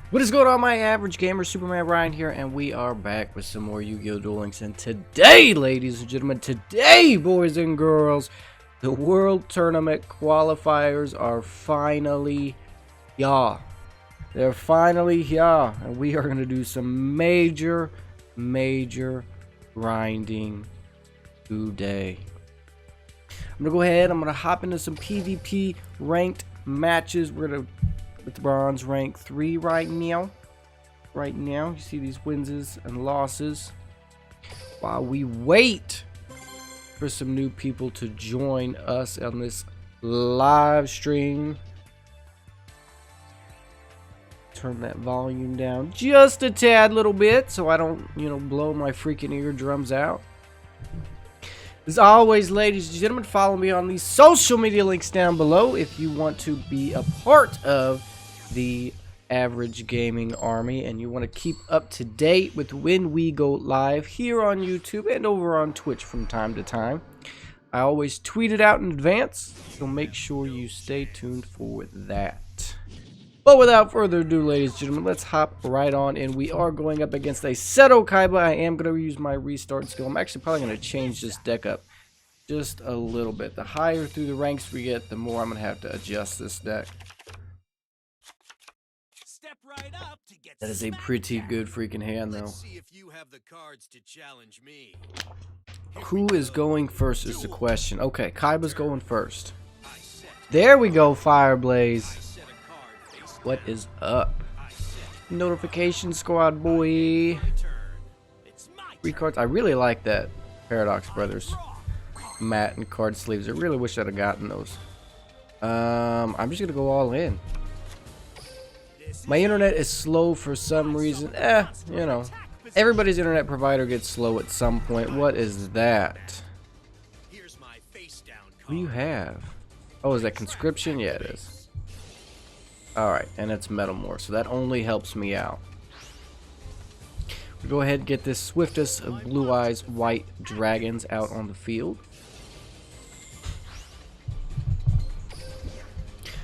What is going on, my average gamer? SupermanRion here, and we are back with some more Yu-Gi-Oh! Duel Links. And today, ladies and gentlemen, today, boys and girls, the World Tournament qualifiers are finally here. They're finally here, and we are going to do some major grinding today. I'm going to go ahead, I'm going to hop into some PvP ranked matches. We're going to with bronze rank 3 right now. You see these wins and losses. While we wait for some new people to join us on this live stream. Turn that volume down just a tad little bit so I don't, blow my freaking eardrums out. As always, ladies and gentlemen, follow me on these social media links down below if you want to be a part of the average gaming army and you want to keep up to date with when we go live here on YouTube and over on Twitch from time to time. I always tweet it out in advance, so make sure you stay tuned for that. But without further ado, ladies and gentlemen, let's hop right on in. We are going up against a Seto Kaiba. I am going to use my restart skill. I'm actually probably going to change this deck up just a little bit. The higher through the ranks we get, the more I'm going to have to adjust this deck. Right up to get that is a pretty good freaking hand, though. See if you have the cards to challenge me. Who is going first is the question. Okay, Kaiba's going first. There we go, Fireblaze. What is up? Notification squad, boy. 3 cards. I really like that Paradox Brothers mat and card sleeves. I really wish I'd have gotten those. I'm just gonna go all in. My internet is slow for some reason. Everybody's internet provider gets slow at some point. What is that? What do you have? Oh, is that conscription? Yeah, it is. Alright, and it's Metamorph, so that only helps me out. We'll go ahead and get this swiftest of Blue Eyes White Dragons out on the field.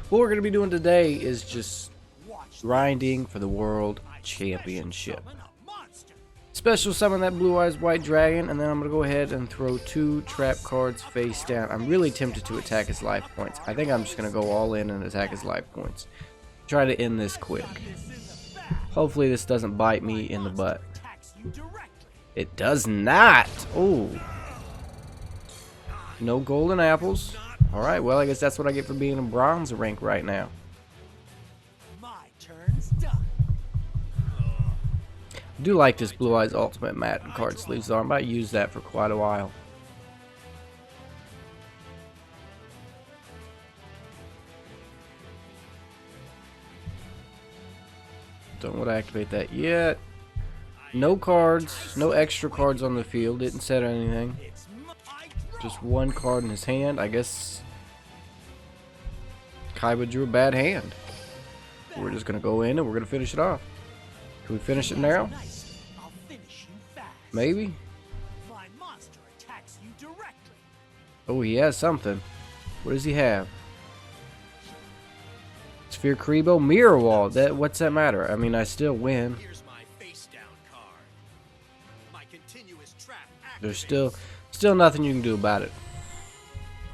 What we're going to be doing today is just grinding for the World Championship. Special summon that Blue Eyes White Dragon, and then I'm going to go ahead and throw 2 trap cards face down. I'm really tempted to attack his life points. I think I'm just going to go all in and attack his life points. Try to end this quick. Hopefully this doesn't bite me in the butt. It does not! Oh. No golden apples. Alright, well I guess that's what I get for being in bronze rank right now. I do like this Blue Eyes Ultimate mat and card sleeves though. I might use that for quite a while. Don't want to activate that yet. No cards, no extra cards on the field. Didn't set anything. Just 1 card in his hand. I guess Kaiba drew a bad hand. We're just going to go in and we're going to finish it off. Can we finish it now? Maybe? Oh, he has something. What does he have? Sphere Kribo? Mirror Wall. What's that matter? I mean, I still win. There's still nothing you can do about it.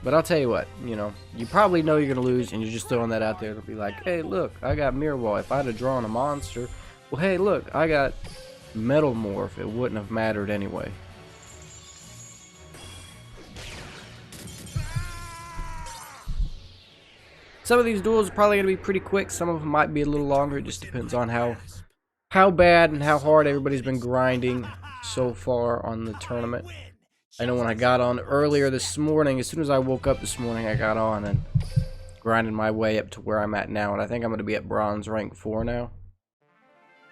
But I'll tell you what, you probably know you're going to lose and you're just throwing that out there to be like, hey, look, I got Mirror Wall. If I'd have drawn a monster, well, hey, look, I got Metal Morph. It wouldn't have mattered anyway. Some of these duels are probably going to be pretty quick. Some of them might be a little longer. It just depends on how bad and how hard everybody's been grinding so far on the tournament. I know when I got on earlier this morning, as soon as I woke up this morning, I got on and grinded my way up to where I'm at now. And I think I'm going to be at bronze rank 4 now.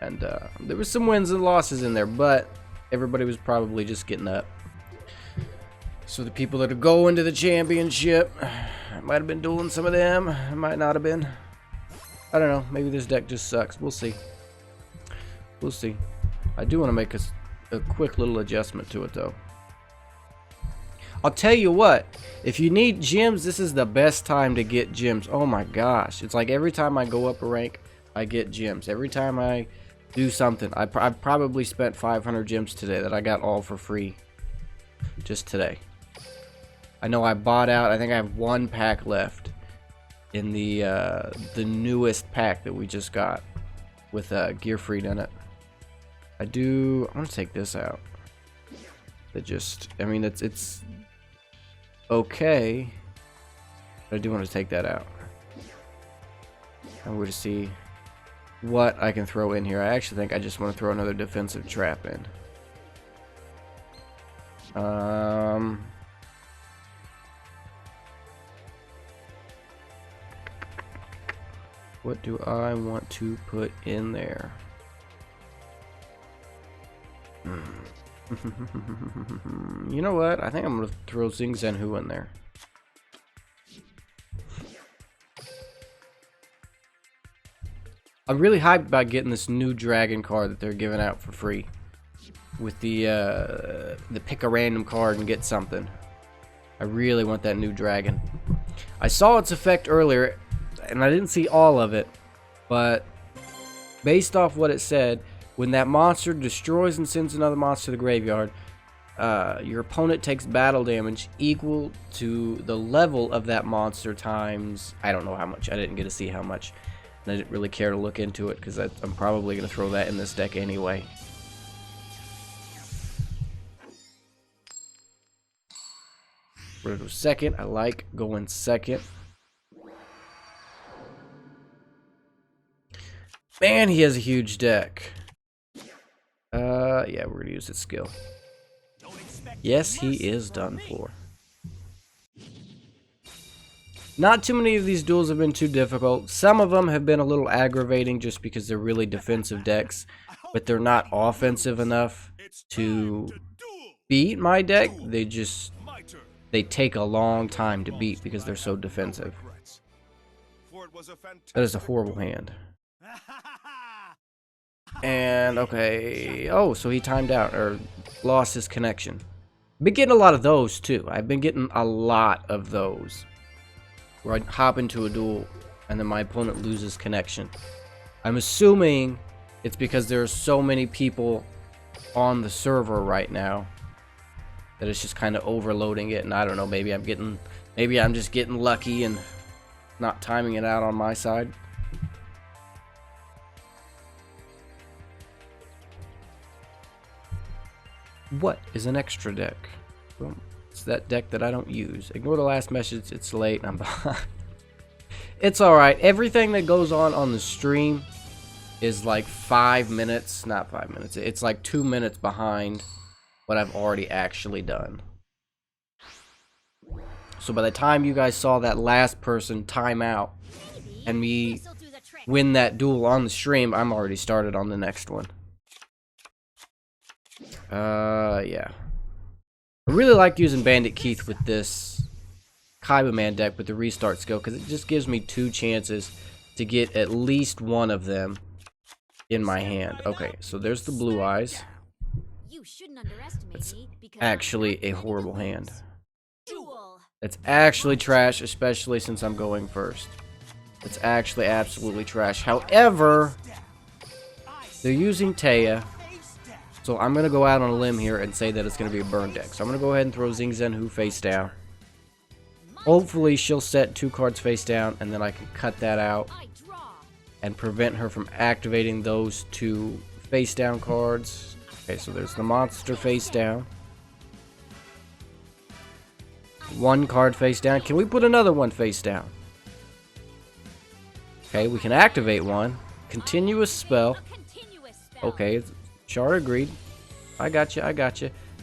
And there was some wins and losses in there, but everybody was probably just getting up. So the people that are going to the championship, I might have been dueling some of them. I might not have been. I don't know. Maybe this deck just sucks. We'll see. We'll see. I do want to make a quick little adjustment to it, though. I'll tell you what, if you need gems, this is the best time to get gems. Oh my gosh. It's like every time I go up a rank, I get gems. Every time I do something, I probably spent 500 gems today that I got all for free. Just today. I know I bought out, I think I have one pack left in the newest pack that we just got with Gear Freed in it. I'm gonna take this out. I mean, it's okay, but I do want to take that out. I'm going to see what I can throw in here. I actually think I just want to throw another defensive trap in. What do I want to put in there? You know what? I think I'm gonna throw Zing Zenhu in there. I'm really hyped about getting this new dragon card that they're giving out for free. With the pick a random card and get something. I really want that new dragon. I saw its effect earlier, and I didn't see all of it, but based off what it said, when that monster destroys and sends another monster to the graveyard, your opponent takes battle damage equal to the level of that monster times, I don't know how much. I didn't get to see how much. And I didn't really care to look into it because I'm probably going to throw that in this deck anyway. We're going to go second. I like going second. Man, he has a huge deck. Yeah, we're gonna use its skill. Yes, he is done for. Not too many of these duels have been too difficult. Some of them have been a little aggravating just because they're really defensive decks, but they're not offensive enough to beat my deck. They take a long time to beat because they're so defensive. That is a horrible hand. And okay, oh, so he timed out or lost his connection. Been getting a lot of those too. I've been getting a lot of those where I hop into a duel and then my opponent loses connection. I'm assuming it's because there are so many people on the server right now that it's just kind of overloading it, and I don't know, maybe I'm just getting lucky and not timing it out on my side. What is an extra deck? Well, it's that deck that I don't use. Ignore the last message, it's late and I'm behind. It's alright. Everything that goes on the stream is like 5 minutes, not 5 minutes, it's like 2 minutes behind what I've already actually done. So by the time you guys saw that last person time out and me win that duel on the stream, I'm already started on the next one. Yeah. I really like using Bandit Keith with this Kaiba deck with the restart skill because it just gives me 2 chances to get at least one of them in my hand. Okay, so there's the blue eyes. It's actually a horrible hand. It's actually trash, especially since I'm going first. It's actually absolutely trash. However, they're using Taya. So I'm going to go out on a limb here and say that it's going to be a burn deck. So I'm going to go ahead and throw Zing Zenhu face down. Hopefully she'll set 2 cards face down and then I can cut that out and prevent her from activating those 2 face down cards. Okay, so there's the monster face down. 1 card face down. Can we put another one face down? Okay, we can activate one. Continuous spell. Okay, Char agreed. I got you.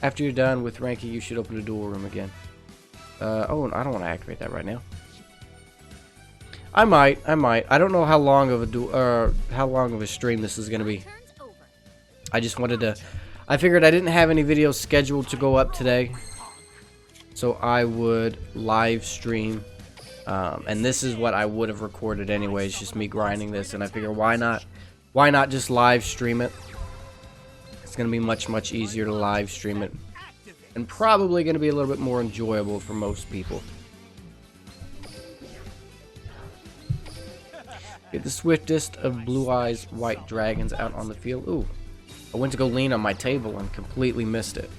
After you're done with ranking, you should open the duel room again. Oh, I don't want to activate that right now. I might. I don't know how long of a stream this is gonna be. I just wanted to. I figured I didn't have any videos scheduled to go up today, so I would live stream. And this is what I would have recorded anyways, just me grinding this. And I figure why not just live stream it? It's going to be much easier to live stream it, and probably going to be a little bit more enjoyable for most people. Get the swiftest of blue eyes white dragons out on the field. Ooh. I went to go lean on my table and completely missed it.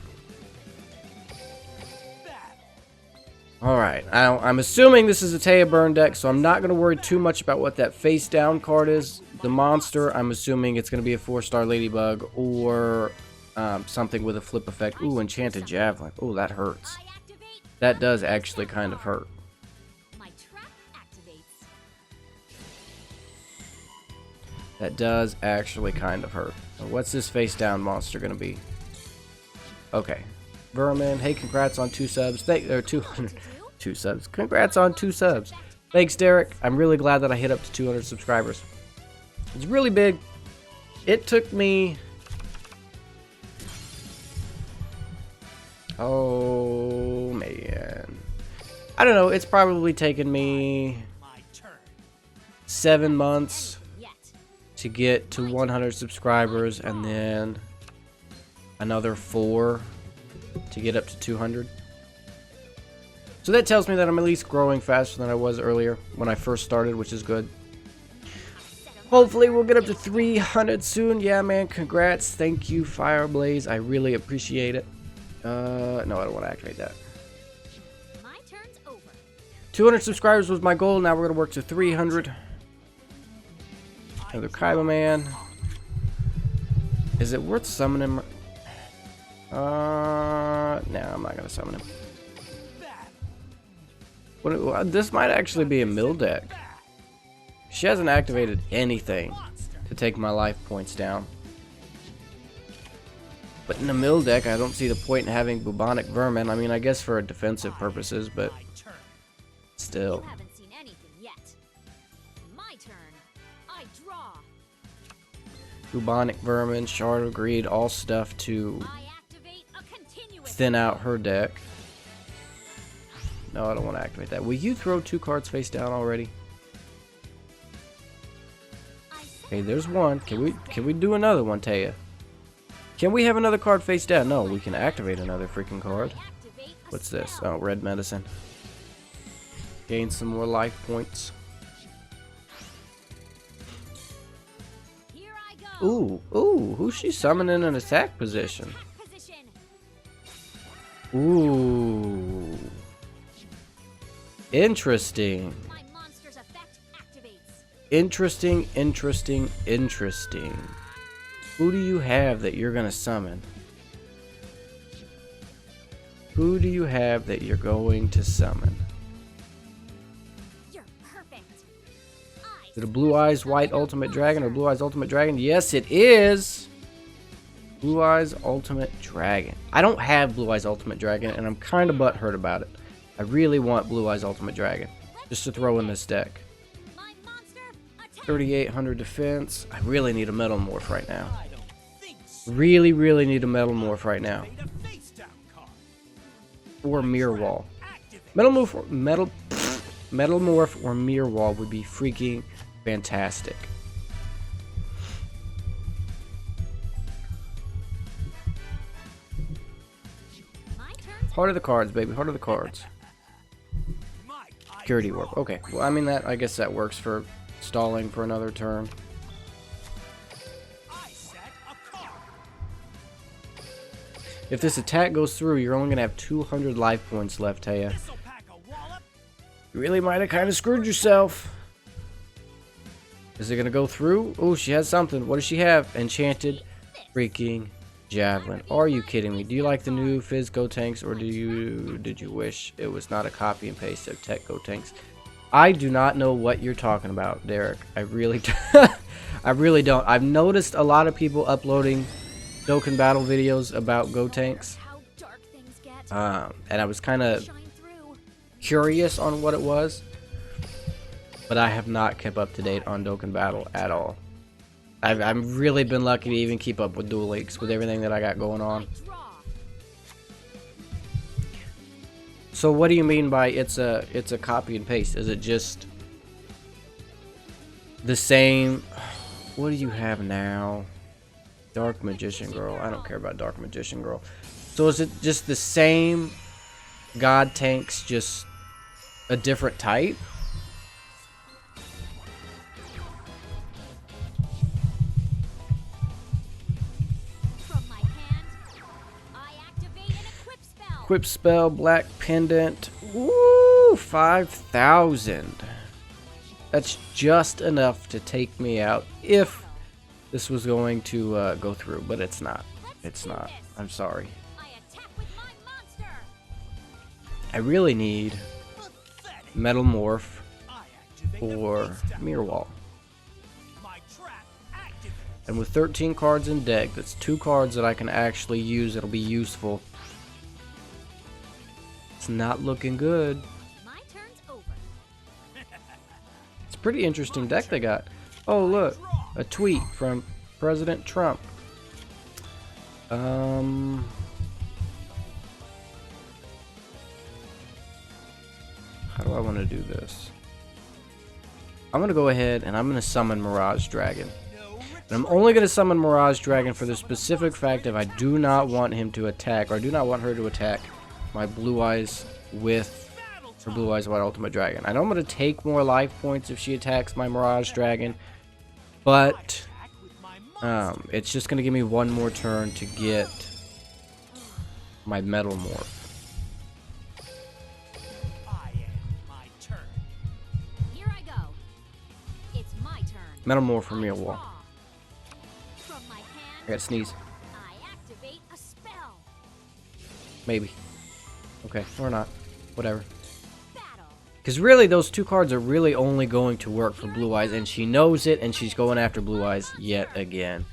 Alright, I'm assuming this is a Taya burn deck, so I'm not going to worry too much about what that face down card is. The monster, I'm assuming it's going to be a 4-star Ladybug or something with a flip effect. Ooh, Enchanted Javelin. Ooh, that hurts. That does actually kind of hurt. That does actually kind of hurt. What's this face down monster going to be? Okay. Vermin, hey, congrats on 2 subs. 2 subs. Congrats on 2 subs. Thanks, Derek. I'm really glad that I hit up to 200 subscribers. It's really big. It took me... Oh, man. I don't know. It's probably taken me 7 months to get to 100 subscribers, and then another 4 to get up to 200. So that tells me that I'm at least growing faster than I was earlier when I first started, which is good. Hopefully we'll get up to 300 soon. Yeah, man, congrats. Thank you, Fireblaze. I really appreciate it. No, I don't want to activate that. 200 subscribers was my goal. Now we're going to work to 300. Another Kaiba Man. Is it worth summoning him? No, I'm not gonna summon him. This might actually be a mill deck. She hasn't activated anything to take my life points down. But in a mill deck, I don't see the point in having bubonic vermin. I mean, I guess for defensive purposes, but still. Bubonic vermin, shard of greed, all stuff to thin out her deck. No, I don't want to activate that. Will you throw 2 cards face down already? Okay, there's one. Can we do another one, Taya? Can we have another card face down? No, we can activate another freaking card. What's this? Oh, red medicine. Gain some more life points. Ooh, who's she summoning in an attack position? Ooh. Interesting. Interesting. Who do you have that you're gonna summon? Who do you have that you're going to summon? Is it a Blue Eyes White Ultimate Dragon or Blue Eyes Ultimate Dragon? Yes, it is. Blue Eyes Ultimate Dragon. I don't have Blue Eyes Ultimate Dragon, and I'm kind of butthurt about it. I really want Blue Eyes Ultimate Dragon, just to throw in this deck. 3,800 defense. I really need a Metal Morph right now. Really need a Metal Morph right now. Or Mirror Wall. Metal Morph or Mirror Wall would be freaking fantastic. Heart of the cards, baby. Heart of the cards. Security Warp. Okay. Well, I mean, I guess that works for stalling for another turn. If this attack goes through, you're only going to have 200 life points left, Taya. You really might have kind of screwed yourself. Is it going to go through? Oh, she has something. What does she have? Enchanted freaking Javelin. Are you kidding me? Do you like the new Fizz Gotenks, or did you wish it was not a copy and paste of Tech Gotenks? I do not know what you're talking about, Derek. I really I really don't. I've noticed a lot of people uploading Dokkan Battle videos about Gotenks. And I was kind of curious on what it was, but I have not kept up to date on Dokkan Battle at all. I've really been lucky to even keep up with Duel Links with everything that I got going on. So what do you mean by it's a copy and paste? Is it just the same? What do you have now? Dark Magician Girl. I don't care about Dark Magician Girl. So is it just the same God tanks, just a different type? Equip spell, black pendant. Woo! 5,000. That's just enough to take me out if this was going to go through, but it's not. It's not. I'm sorry. I really need Metal Morph or Mirror Wall. And with 13 cards in deck, that's 2 cards that I can actually use that'll be useful. It's not looking good. It's a pretty interesting deck they got. Oh look, a tweet from President Trump. How do I want to do this? I'm going to go ahead and I'm going to summon Mirage Dragon. And I'm only going to summon Mirage Dragon for the specific fact if I do not want him to attack, or I do not want her to attack my Blue Eyes with her Blue Eyes White Ultimate Dragon. I know I'm going to take more life points if she attacks my Mirage Dragon, but it's just going to give me one more turn to get my Metal Morph. Metal Morph from Mirror Wall. I gotta sneeze. Maybe. Okay, or not. Whatever. Because really, those 2 cards are really only going to work for Blue Eyes, and she knows it, and she's going after Blue Eyes yet again.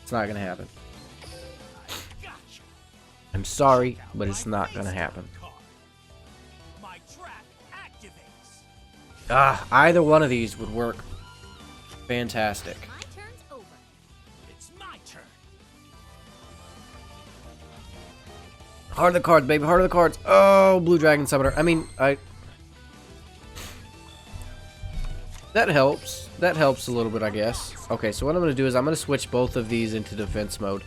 It's not gonna happen. I'm sorry, but it's not gonna happen. Either one of these would work. Fantastic. Heart of the cards, baby. Heart of the cards. Oh, Blue Dragon Summoner. I mean, that helps. That helps a little bit, I guess. Okay, so what I'm going to do is I'm going to switch both of these into defense mode.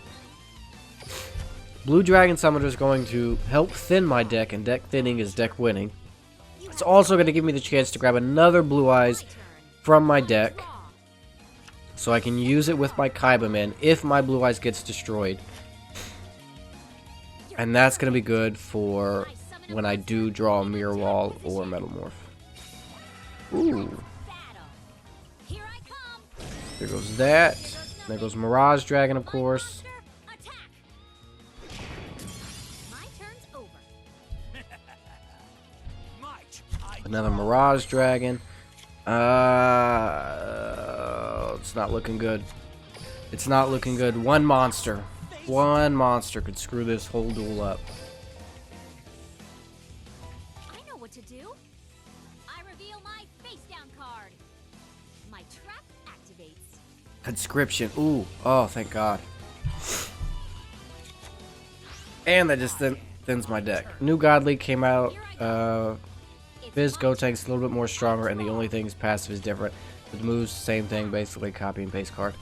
Blue Dragon Summoner is going to help thin my deck, and deck thinning is deck winning. It's also going to give me the chance to grab another Blue Eyes from my deck, so I can use it with my Kaibamen if my Blue Eyes gets destroyed. And that's going to be good for when I do draw a Mirror Wall or Metal Morph. Ooh. There goes that. There goes Mirage Dragon, of course. Another Mirage Dragon. It's not looking good. It's not looking good. One monster could screw this whole duel up. I know what to do. I reveal my face down card. My trap activates. Conscription. Ooh. Oh, thank God. And that just thins my deck. New God League came out. Fizz Gotenks a little bit more stronger, and the only thing's passive is different. But the moves, same thing, basically copy and paste card.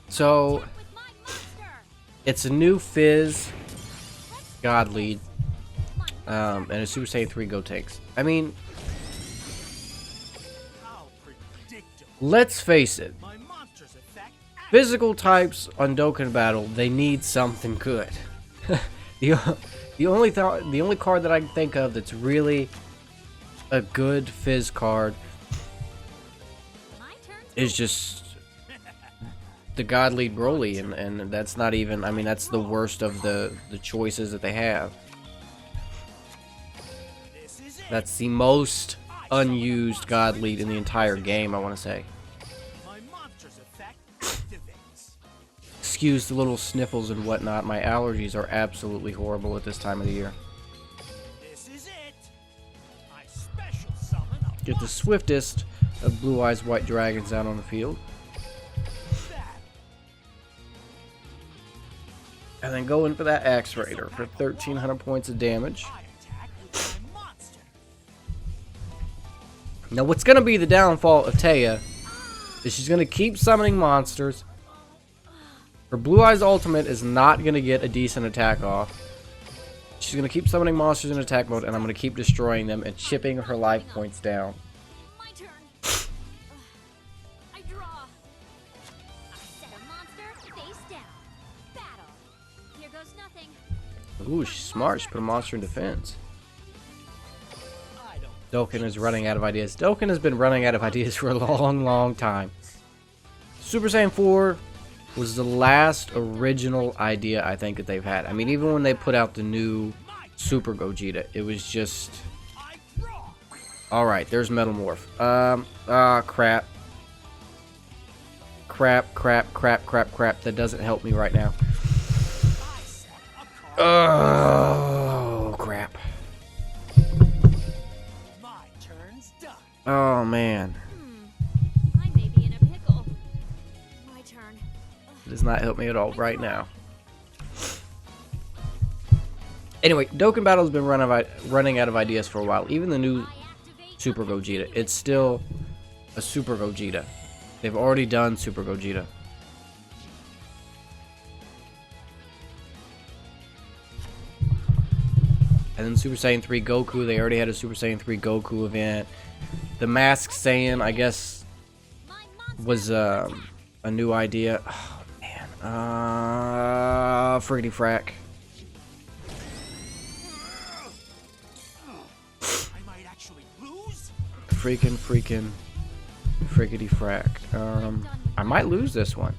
So, it's a new Fizz God Lead, and a Super Saiyan 3 Gotenks. I mean, let's face it. Physical types on Dokkan Battle, they need something good. The only card that I can think of that's really a good Fizz card is just the God Lead Broly, and that's not even, I mean, that's the worst of the choices that they have. That's the most unused God Lead in the entire game, I want to say. Excuse the little sniffles and whatnot, my allergies are absolutely horrible at this time of the year. Get the swiftest of Blue Eyes White Dragons out on the field. And then go in for that Axe Raider for 1,300 points of damage. Now what's going to be the downfall of Taya is she's going to keep summoning monsters. Her Blue Eyes Ultimate is not going to get a decent attack off. She's going to keep summoning monsters in attack mode, and I'm going to keep destroying them and chipping her life points down. My turn. I draw. I set a monster face down. Battle. Here goes nothing. Ooh, she's smart. She put a monster in defense. I don't Dokkan is running out of ideas. Dokkan has been running out of ideas for a long time. Super Saiyan 4 was the last original idea I think that they've had. I mean, even when they put out the new Super Gogeta, it was just... I draw. Alright, there's Metal Morph. Crap. Crap. That doesn't help me right now. I set a card. Oh, crap. My turn's done. Oh, man. I may be in a pickle. My turn. It does not help me at all right now. Anyway, Dokkan Battle has been running out of ideas for a while. Even the new I activate Super Gogeta, it's still a Super Gogeta. They've already done Super Gogeta. And then Super Saiyan 3 Goku, they already had a Super Saiyan 3 Goku event. The Masked Saiyan, I guess, my monster. was a new idea. Oh, man. Friggity frack. I might actually lose. Freaking friggity frack. I might lose this one.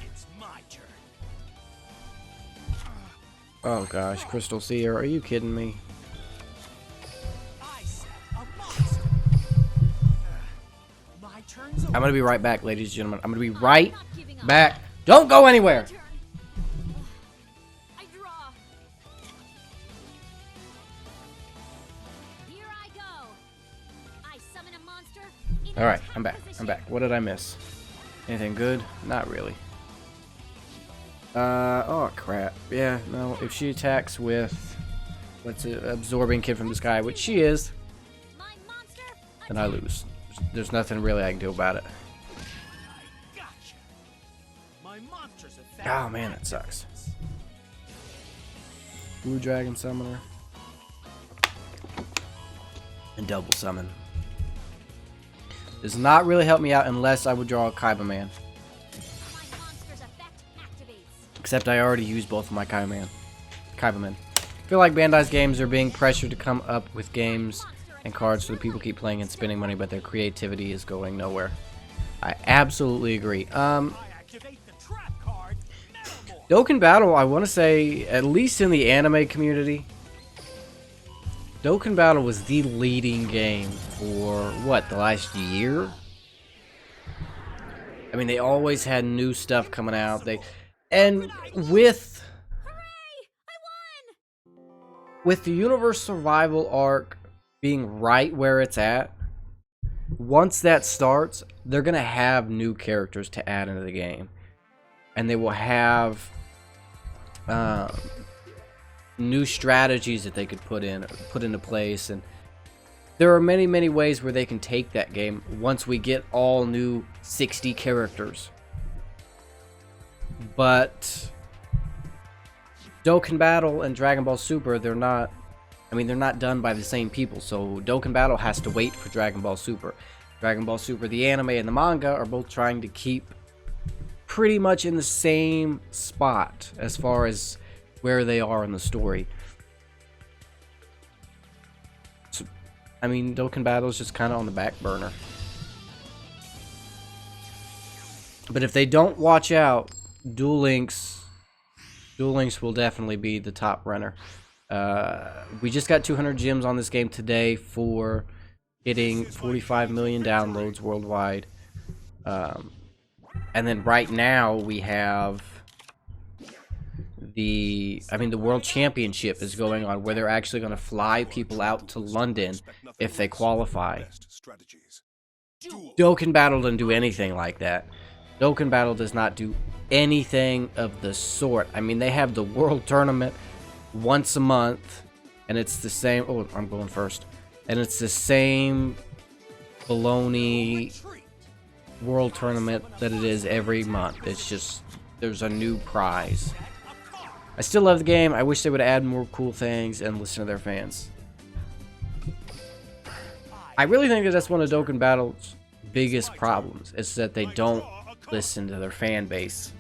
It's my turn. Oh gosh, Crystal Seer, are you kidding me? I set a monster. My turn's over. I'm gonna be right back, ladies and gentlemen. I'm gonna be right back. Don't go anywhere! Turn. I draw. Here I go. I summon a monster. Alright, I'm back. I'm back. What did I miss? Anything good? Not really. Oh crap. Yeah, no, if she attacks with, what's it, absorbing Kid from the Sky, which she is, My monster. then I lose. There's nothing really I can do about it. I gotcha. My monster's effect. Oh man, that sucks. Blue Dragon Summoner. And double summon. Does not really help me out unless I would draw a Kaiba Man. My monster's effect activates. Except I already used both of my Kaiba Men. I feel like Bandai's games are being pressured to come up with games and cards so that people keep playing and spending money, but their creativity is going nowhere. I absolutely agree. I activate the trap card. Metamorph. Dokkan Battle, I want to say, at least in the anime community, Dokkan Battle was the leading game for, what, the last year? I mean, they always had new stuff coming out. And with Hooray! I won! with the Universe Survival arc being right where it's at, once that starts, they're going to have new characters to add into the game. And they will have new strategies that they could put into place, and there are many ways where they can take that game once we get all new 60 characters. But Dokkan Battle and Dragon Ball Super, they're not done by the same people, so Dokkan Battle has to wait for Dragon Ball Super. Dragon Ball Super, the anime and the manga, are both trying to keep pretty much in the same spot as far as where they are in the story. So, I mean, Dokkan Battle is just kind of on the back burner. But if they don't watch out, Duel Links will definitely be the top runner. We just got 200 gems on this game today for hitting 45 million downloads worldwide. And then right now we have the World Championship is going on, where they're actually going to fly people out to London if they qualify. Dokkan Battle doesn't do anything like that. Dokkan Battle does not do anything of the sort. I mean, they have the World Tournament once a month, and it's the same. Oh, I'm going first. And it's the same baloney World Tournament that it is every month. It's just, there's a new prize. I still love the game. I wish they would add more cool things and listen to their fans. I really think that that's one of Dokkan Battle's biggest problems, is that they don't listen to their fan base.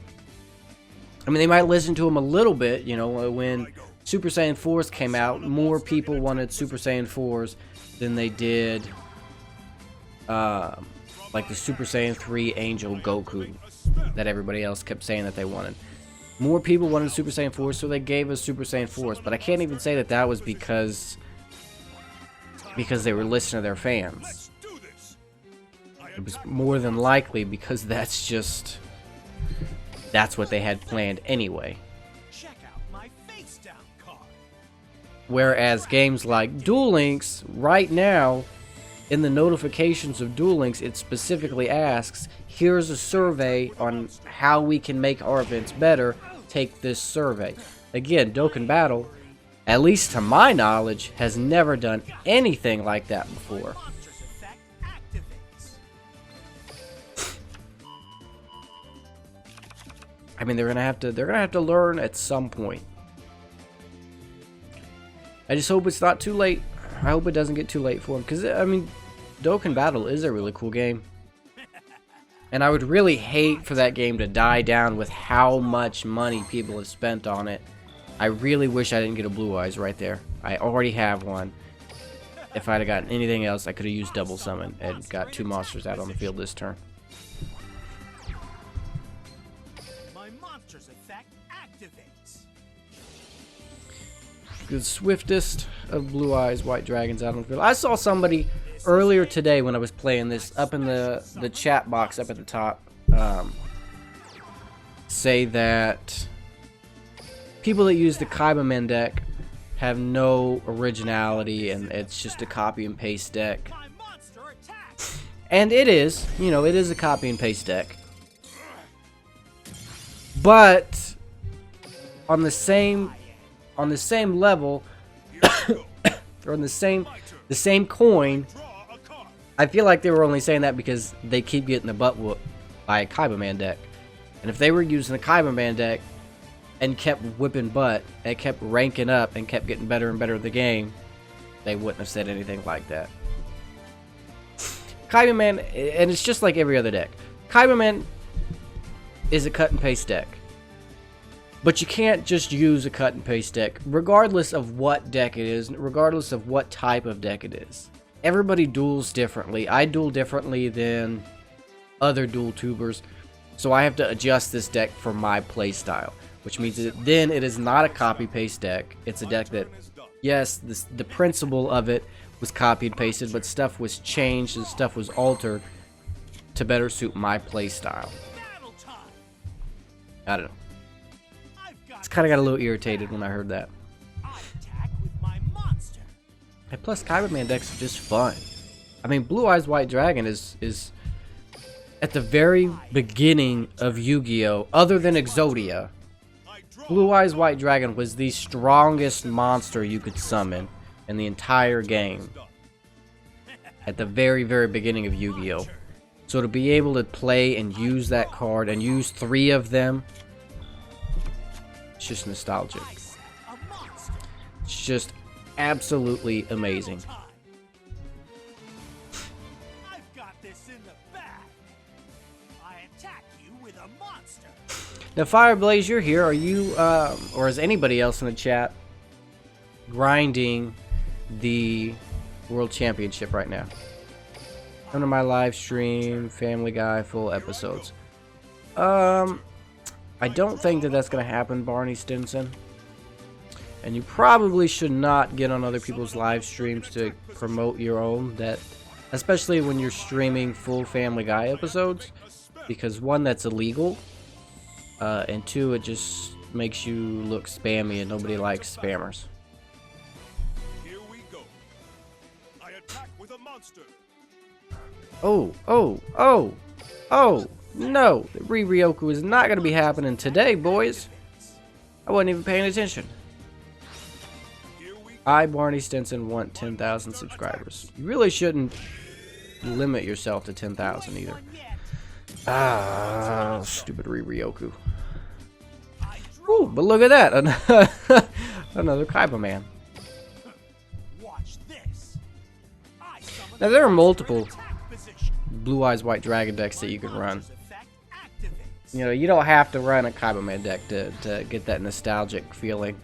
I mean, they might listen to him a little bit, you know, when Super Saiyan 4s came out, more people wanted Super Saiyan 4s than they did, like the Super Saiyan 3 Angel Goku that everybody else kept saying that they wanted. More people wanted Super Saiyan 4s, so they gave us Super Saiyan 4s, but I can't even say that that was because they were listening to their fans. It was more than likely because that's what they had planned anyway. Check out my face down card. Whereas games like Duel Links, right now, in the notifications of Duel Links, it specifically asks, here's a survey on how we can make our events better, take this survey. Again, Dokkan Battle, at least to my knowledge, has never done anything like that before. Monsters effect activates. I mean, they're gonna have to learn at some point. I just hope it's not too late. I hope it doesn't get too late for them, because I mean, Dokkan Battle is a really cool game, and I would really hate for that game to die down with how much money people have spent on it. I really wish I didn't get a Blue Eyes right there. I already have one. If I'd have gotten anything else, I could have used Double Summon and got 2 monsters out on the field this turn. My monsters effect activates. The swiftest of Blue Eyes White Dragons out on the field. I saw somebody earlier today when I was playing this up in the chat box up at the top say that people that use the Kaibaman deck have no originality and it's just a copy and paste deck. My monster attacks. And it is, you know, it is a copy and paste deck. But on the same level or on the same coin, I feel like they were only saying that because they keep getting the butt whooped by a Kaibaman deck. And if they were using a Kaibaman deck and kept whipping butt and kept ranking up and kept getting better and better at the game, they wouldn't have said anything like that. Kaibaman, and it's just like every other deck. Kaibaman is a cut and paste deck. But you can't just use a cut and paste deck, regardless of what deck it is, regardless of what type of deck it is. Everybody duels differently. I duel differently than other duel tubers, so I have to adjust this deck for my play style, which means that then it is not a copy paste deck. It's a deck that, yes, the principle of it was copied and pasted, but stuff was changed and stuff was altered to better suit my play style. Battle time. I don't know. I've got. It's kind of got a little irritated when I heard that. I attack with my monster. And plus, Kaibaman decks are just fun. I mean, Blue Eyes White Dragon is at the very beginning of Yu-Gi-Oh! Other than Exodia, Blue Eyes White Dragon was the strongest monster you could summon in the entire game. At the very, very beginning of Yu-Gi-Oh! So to be able to play and use that card and use 3 of them, it's just nostalgic. I set a monster. It's just absolutely amazing. I've got this in the bag. I attack you with a monster. Now, Fireblaze, you're here. Are you, or is anybody else in the chat grinding the World Championship right now? Come to my live stream, Family Guy, full episodes. I don't think that that's going to happen, Barney Stinson. And you probably should not get on other people's live streams to promote your own, that, especially when you're streaming full Family Guy episodes, because 1, that's illegal, and 2, it just makes you look spammy, and nobody likes spammers. Here we go. I attack with a monster. Oh, no, the Ryoku is not going to be happening today, boys. I wasn't even paying attention. I, Barney Stinson, want 10,000 subscribers. You really shouldn't limit yourself to 10,000 either. Ah, stupid Ryoku. Ooh, but look at that, another Kaibaman. Watch this. I summon Now there are multiple attack position. Blue Eyes White Dragon decks that you can run. Monster's effect You know, you don't have to run a Kaibaman deck to get that nostalgic feeling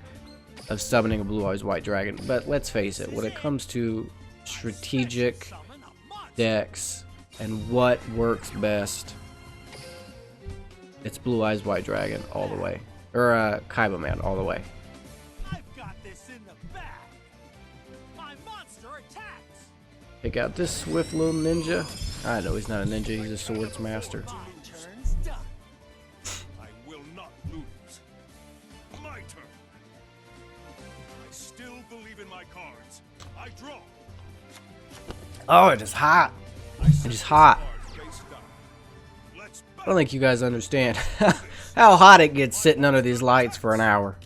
of summoning a Blue Eyes White Dragon. But let's face it, when it comes to strategic decks and what works best, it's Blue Eyes White Dragon all the way. Or Kaibaman all the way. I've got this in the bag. My monster attacks. Pick out this swift little ninja. I know he's not a ninja, he's a swords master. Turn's done. I will not lose. My turn. I still believe in my cards. I draw. Oh, it is hot. It is hot. Face down. Let's I don't think you guys understand how hot it gets sitting under these lights for an hour.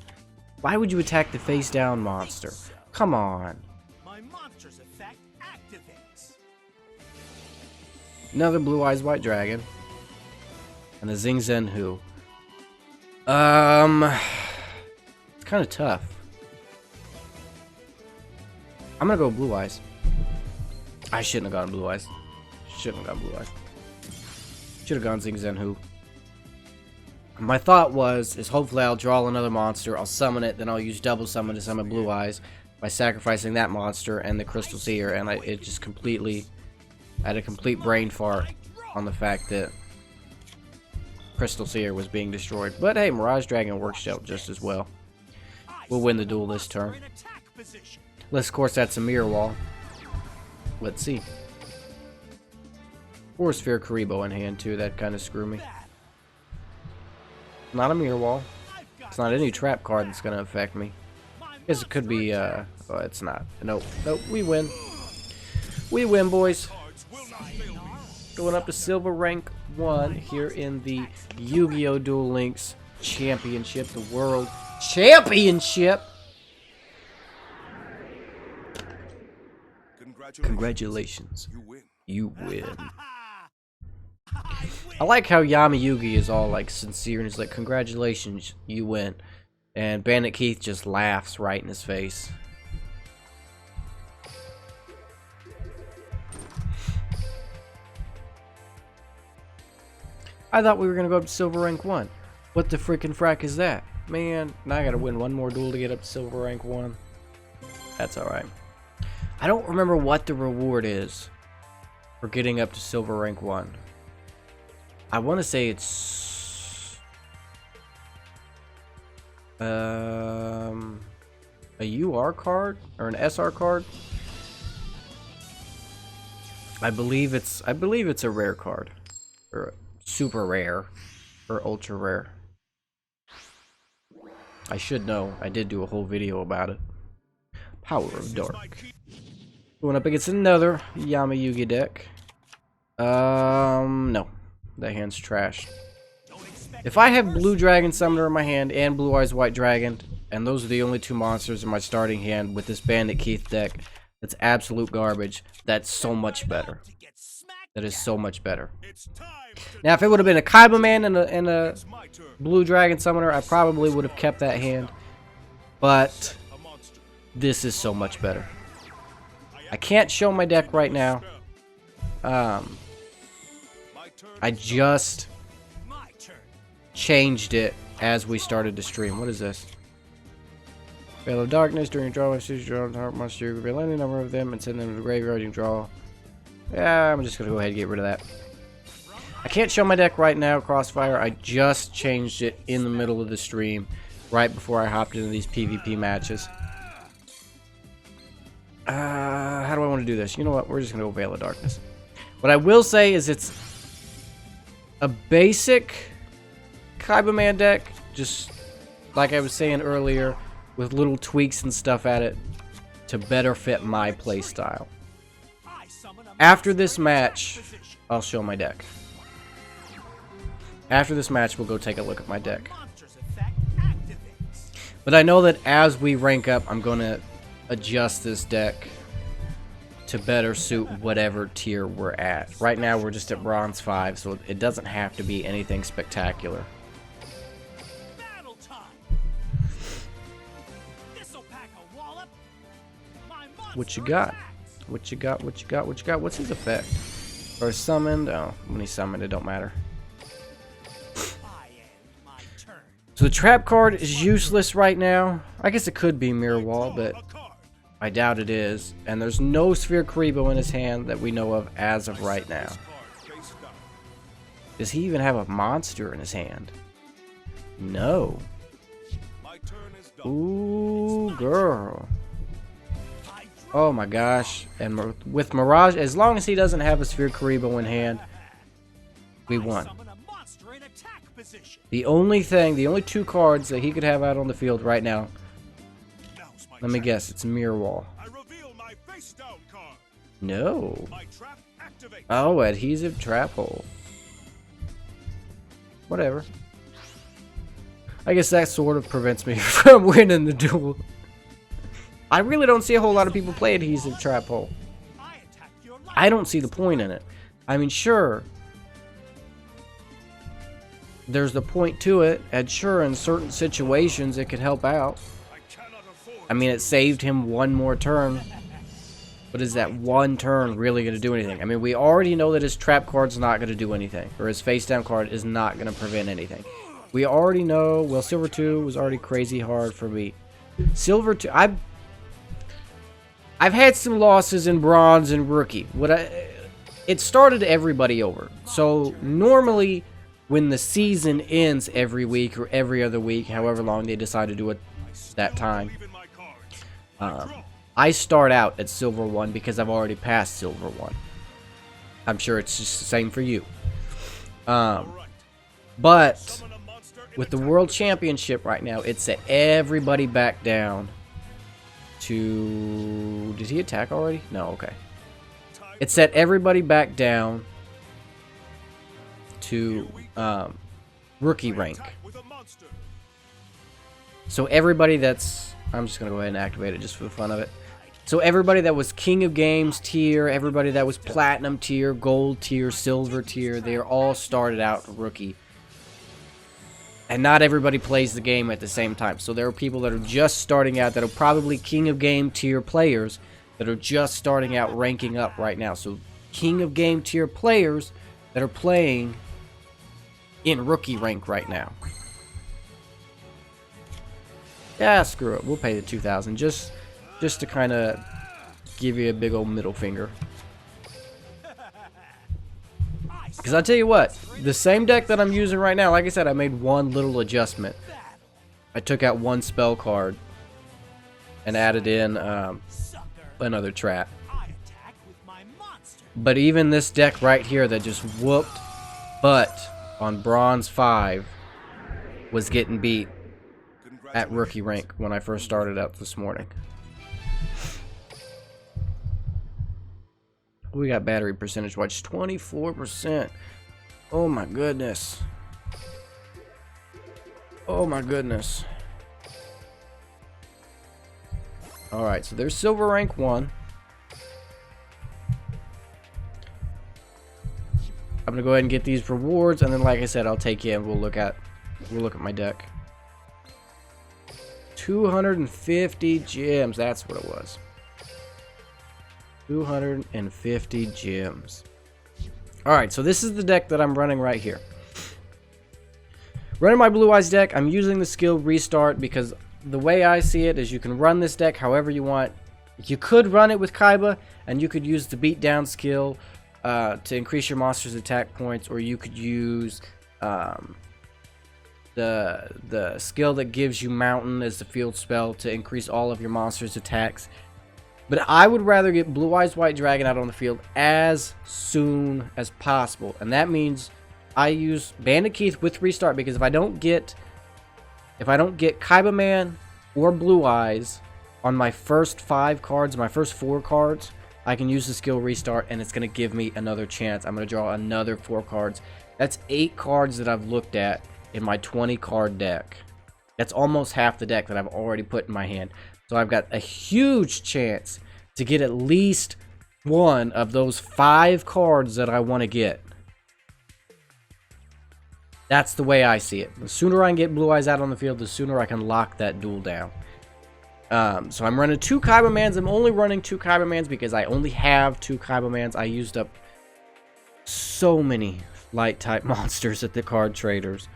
Why would you attack the face down monster? Come on. My monster's effect activates. Another Blue Eyes White Dragon. And the Zing Zen Hu. It's kind of tough. I'm gonna go Blue Eyes. I shouldn't have gone Blue Eyes. Shouldn't have gone Blue Eyes. Should have gone Zing Zen Hu. My thought is hopefully I'll draw another monster, I'll summon it, then I'll use double summon to summon Blue Eyes by sacrificing that monster and the Crystal Seer, and I had a complete brain fart on the fact that Crystal Seer was being destroyed. But hey, Mirage Dragon works out just as well. We'll win the duel this turn. In attack position. Unless, of course, that's a mirror wall. Let's see. Or Sphere Karibo in hand, too. That kind of screw me. Not a mirror wall. It's not any trap card that's going to affect me. I guess it could be, oh, it's not. Nope. Nope. We win. We win, boys. cards will not fail me. Going up to Silver Rank 1 here in the YuGiOh Duel Links Championship. The World Championship! Congratulations. You win. You win. I I like how Yugi is all like sincere and he's like, congratulations, you win. And Bandit Keith just laughs right in his face. I thought we were gonna go up to Silver Rank 1. What the freaking frack is that? Man, now I gotta win one more duel to get up to Silver Rank 1. That's alright. I don't remember what the reward is for getting up to Silver Rank 1. I want to say it's a UR card or an SR card. I believe it's a rare card, or super rare, or ultra rare. I should know. I did do a whole video about it. Power of Dark. Going up against another Yugi deck. No. That hand's trash. If I have Blue Dragon Summoner in my hand and Blue Eyes White Dragon, and those are the only two monsters in my starting hand with this Bandit Keith deck, that's absolute garbage. That's so much better. That is so much better. Now, if it would have been a Kaibaman and a Blue Dragon Summoner, I probably would have kept that hand. But this is so much better. I can't show my deck right now. I just changed it as we started to stream. What is this? Veil of Darkness. During your draw, you draw a target monster. You reveal any number of them and send them to the graveyard. You can draw. Yeah, I'm just gonna go ahead and get rid of that. I can't show my deck right now, Crossfire. I just changed it in the middle of the stream, right before I hopped into these PvP matches. How do I want to do this? You know what? We're just gonna go Veil of Darkness. What I will say is it's a basic Kaibaman deck, just like I was saying earlier, with little tweaks and stuff at it to better fit my playstyle. After this match, I'll show my deck. After this match, we'll go take a look at my deck. But I know that as we rank up, I'm going to adjust this deck to better suit whatever tier we're at. Right now, we're just at Bronze 5, so it doesn't have to be anything spectacular. What you got? What you got? What you got? What you got? What's his effect? Or summoned? Oh, when he's summoned, it don't matter. So the trap card is useless right now. I guess it could be Mirror Wall, but I doubt it is. And there's no Sphere Karibo in his hand that we know of as of right now. Does he even have a monster in his hand? No. Ooh, girl. Oh my gosh. And with Mirage, as long as he doesn't have a Sphere Karibo in hand, we won. The only two cards that he could have out on the field right now, let me guess, it's Mirror Wall. No. Oh, Adhesive Trap Hole. Whatever. I guess that sort of prevents me from winning the duel. I really don't see a whole lot of people play Adhesive Trap Hole. I don't see the point in it. I mean, sure, there's the point to it, and sure, in certain situations it could help out. I mean, it saved him one more turn. But is that one turn really going to do anything? I mean, we already know that his trap card's not going to do anything. Or his face down card is not going to prevent anything. We already know, well, Silver 2 was already crazy hard for me. Silver 2, I've had some losses in Bronze and Rookie. It started everybody over. So, normally, when the season ends every week or every other week, however long they decide to do it that time, I start out at Silver 1 because I've already passed Silver 1. I'm sure it's just the same for you. But with the World Championship right now, it set everybody back down to... Did he attack already? No, okay. It set everybody back down to rookie rank. So everybody that's... I'm just going to go ahead and activate it just for the fun of it. So everybody that was King of Games tier, everybody that was Platinum tier, Gold tier, Silver tier, they are all started out rookie. And not everybody plays the game at the same time. So there are people that are just starting out that are probably King of Game tier players that are just starting out ranking up right now. So King of Game tier players that are playing in rookie rank right now. Yeah, screw it. We'll pay the 2,000 just to kind of give you a big old middle finger. Because I'll tell you what, the same deck that I'm using right now, like I said, I made one little adjustment. I took out one spell card and added in another trap. But even this deck right here that just whooped butt on Bronze 5 was getting beat at rookie rank when I first started out this morning. We got battery percentage watch 24%. Oh my goodness. Oh my goodness. Alright, so there's Silver rank 1. I'm gonna go ahead and get these rewards, and then like I said, I'll take you and we'll look at my deck. 250 gems, that's what it was. 250 gems. Alright, so this is the deck that I'm running right here. Running my Blue Eyes deck, I'm using the skill Restart because the way I see it is you can run this deck however you want. You could run it with Kaiba, and you could use the Beatdown skill to increase your monster's attack points, or you could use the skill that gives you Mountain as the field spell to increase all of your monster's attacks. But I would rather get Blue Eyes White Dragon out on the field as soon as possible. And that means I use Bandit Keith with Restart, because if I don't get Kaiba Man or Blue Eyes on my first 5 cards, my first 4 cards, I can use the skill Restart and it's going to give me another chance. I'm going to draw another 4 cards. That's 8 cards that I've looked at in my 20 card deck. That's almost half the deck that I've already put in my hand. So I've got a huge chance to get at least one of those 5 cards that I want to get. That's the way I see it. The sooner I can get Blue Eyes out on the field, the sooner I can lock that duel down. So I'm running 2 Kaiba Mans. I'm only running 2 Kaiba Mans because I only have 2 Kaiba Mans. I used up so many light type monsters at the card traders.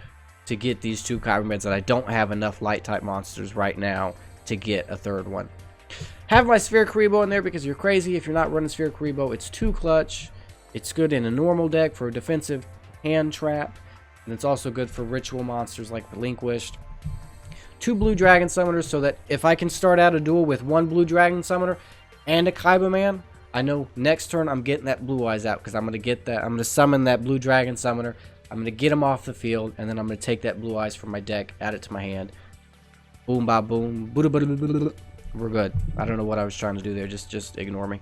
to get these 2 Kybermans, and I don't have enough light type monsters right now to get a 3rd one. Have my Sphere Karibo in there because you're crazy. If you're not running Sphere Karibo, it's too clutch. It's good in a normal deck for a defensive hand trap, and it's also good for ritual monsters like Relinquished. 2 blue dragon summoners, so that if I can start out a duel with 1 blue dragon summoner and a Kyberman, I know next turn I'm getting that blue eyes out because I'm gonna get that. I'm gonna summon that blue dragon summoner. I'm gonna get him off the field, and then I'm gonna take that blue eyes from my deck, add it to my hand. Boom, ba, boom, we're good. I don't know what I was trying to do there. Just ignore me.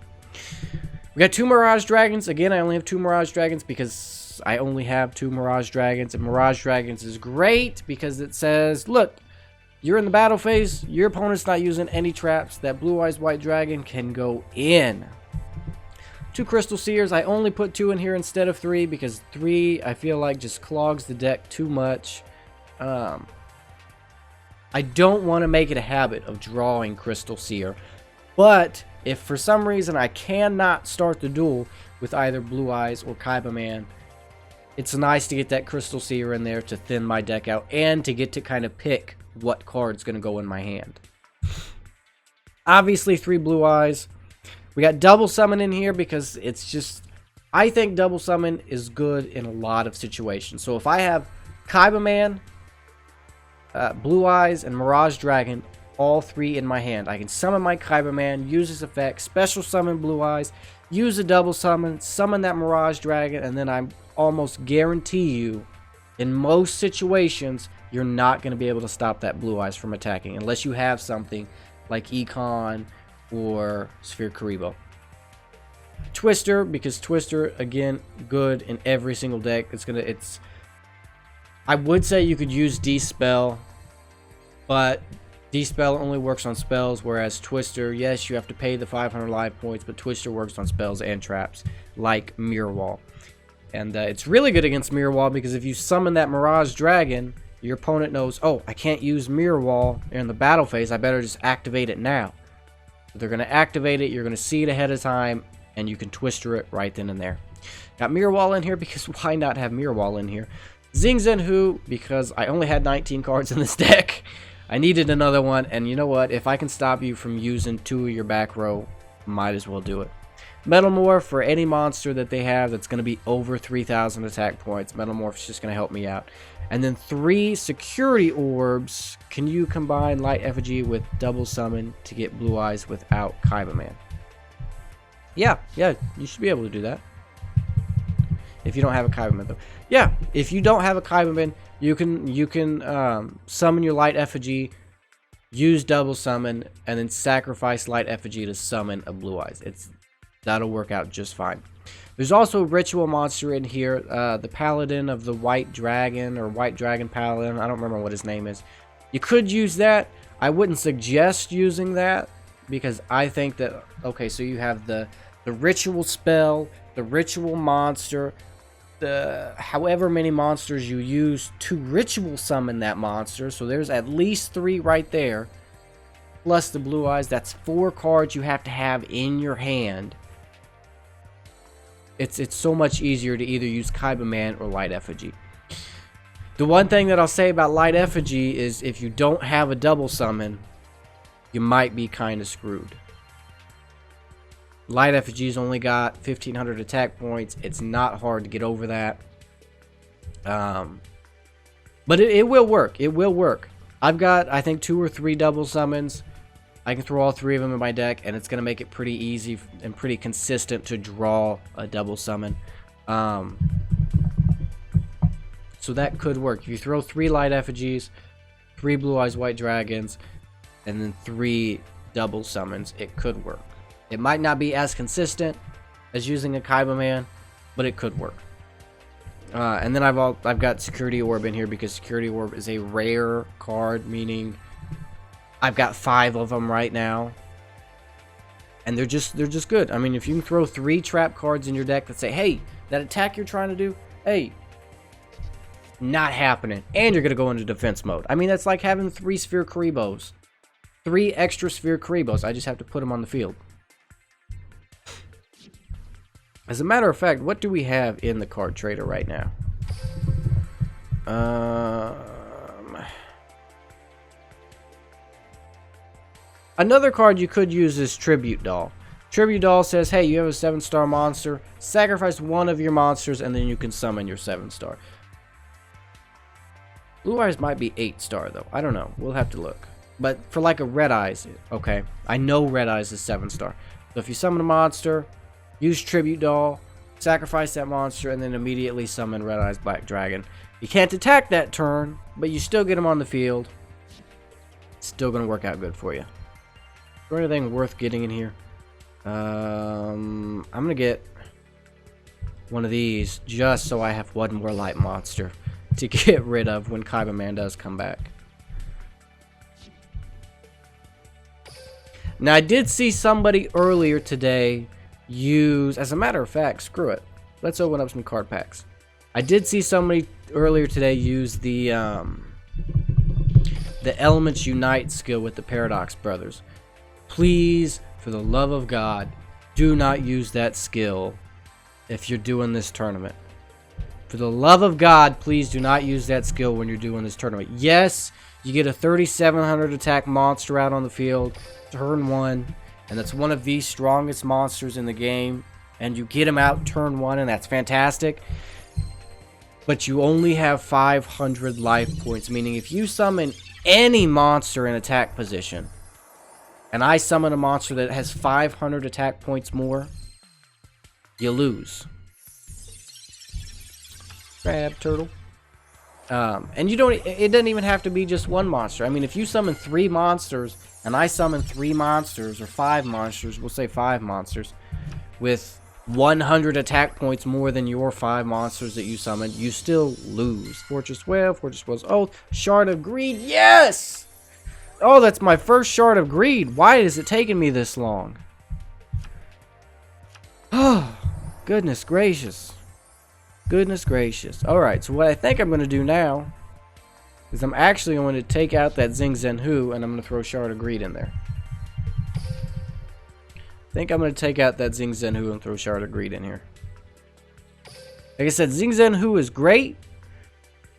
We got 2 Mirage Dragons. Again, I only have 2 Mirage Dragons because I only have 2 Mirage Dragons, and Mirage Dragons is great because it says, look, you're in the battle phase, your opponent's not using any traps, that Blue Eyes White Dragon can go in. 2 Crystal Seers. I only put 2 in here instead of 3 because 3 I feel like just clogs the deck too much. I don't want to make it a habit of drawing Crystal Seer, but if for some reason I cannot start the duel with either Blue Eyes or Kyberman, it's nice to get that Crystal Seer in there to thin my deck out and to get to kind of pick what card's going to go in my hand. Obviously 3 Blue Eyes. We got Double Summon in here because it's just, I think Double Summon is good in a lot of situations. So if I have Kyberman, Blue Eyes, and Mirage Dragon, all 3 in my hand, I can summon my Kyberman, use his effect, special summon Blue Eyes, use a double summon, summon that Mirage Dragon, and then I almost guarantee you, in most situations, you're not going to be able to stop that Blue Eyes from attacking, unless you have something like Econ or Sphere Karibo. Twister, because Twister, again, good in every single deck. I would say you could use D-Spell, but D-Spell only works on spells, whereas Twister, yes, you have to pay the 500 life points, but Twister works on spells and traps, like Mirror Wall. And it's really good against Mirror Wall, because if you summon that Mirage Dragon, your opponent knows, oh, I can't use Mirror Wall in the battle phase, I better just activate it now. So they're going to activate it, you're going to see it ahead of time, and you can Twister it right then and there. Got Mirror Wall in here, because why not have Mirror Wall in here? Xing Zhen Hu, because I only had 19 cards in this deck. I needed another one, and you know what? If I can stop you from using 2 of your back row, might as well do it. Metal Morph for any monster that they have that's going to be over 3,000 attack points. Metal Morph is just going to help me out. And then 3 Security Orbs. Can you combine Light Effigy with Double Summon to get Blue Eyes without Kyberman? Yeah, you should be able to do that. If you don't have a Kyberman, though. Yeah, if you don't have a Kyberman, you can summon your Light Effigy, use Double Summon, and then sacrifice Light Effigy to summon a Blue Eyes. That'll work out just fine. There's also a ritual monster in here, the Paladin of the White Dragon, or White Dragon Paladin. I don't remember what his name is. You could use that. I wouldn't suggest using that, because I think that, okay, so you have the ritual spell, the ritual monster, the however many monsters you use to ritual summon that monster. So there's at least 3 right there, plus the Blue Eyes. That's 4 cards you have to have in your hand. It's so much easier to either use Kyberman or Light Effigy. The one thing that I'll say about Light Effigy is if you don't have a double summon, you might be kind of screwed. Light Effigy's only got 1,500 attack points. It's not hard to get over that. But it will work. It will work. I've got, I think, 2 or 3 double summons. I can throw all 3 of them in my deck, and it's going to make it pretty easy and pretty consistent to draw a double summon. So that could work. If you throw 3 Light Effigies, 3 Blue Eyes White Dragons, and then 3 double summons, it could work. It might not be as consistent as using a Kyberman, but it could work. And then I've got Security Orb in here because Security Orb is a rare card, meaning I've got 5 of them right now, and they're just good. I mean, if you can throw 3 trap cards in your deck that say, hey, that attack you're trying to do, hey, not happening, and you're gonna go into defense mode. I mean, that's like having 3 Sphere Karibos, 3 extra Sphere Karibos. I just have to put them on the field. As a matter of fact, what do we have in the card trader right now? Another card you could use is Tribute Doll. Tribute Doll says, hey, you have a 7-star monster. Sacrifice one of your monsters, and then you can summon your 7-star. Blue Eyes might be 8-star, though. I don't know. We'll have to look. But for like a Red Eyes, okay. I know Red Eyes is 7-star. So if you summon a monster, use Tribute Doll, sacrifice that monster, and then immediately summon Red Eyes Black Dragon. You can't attack that turn, but you still get him on the field. It's still going to work out good for you. Is there anything worth getting in here? I'm going to get one of these just so I have one more light monster to get rid of when Kaiba Man does come back. Now, I did see somebody earlier today use, as a matter of fact, screw it. Let's open up some card packs. I did see somebody earlier today use the Elements Unite skill with the Paradox Brothers. Please, for the love of God, do not use that skill if you're doing this tournament. For the love of God, please do not use that skill when you're doing this tournament. Yes, you get a 3700 attack monster out on the field, turn 1, and that's one of the strongest monsters in the game, and you get him out turn 1, and that's fantastic. But you only have 500 life points, meaning if you summon any monster in attack position, and I summon a monster that has 500 attack points more, you lose. Crab turtle. And you don't, it doesn't even have to be just one monster. I mean, if you summon 3 monsters, and I summon 3 monsters, or 5 monsters, we'll say 5 monsters, with 100 attack points more than your 5 monsters that you summoned, you still lose. Fortress Well, Fortress Well's Oath, Shard of Greed, yes! Oh, that's my first Shard of Greed. Why is it taking me this long? Oh, goodness gracious. Goodness gracious. Alright, so what I think I'm going to do now is I'm actually going to take out that Zing Zen Hu, and I'm going to throw Shard of Greed in there. I think I'm going to take out that Zing Zen Hu and throw Shard of Greed in here. Like I said, Zing Zen Hu is great.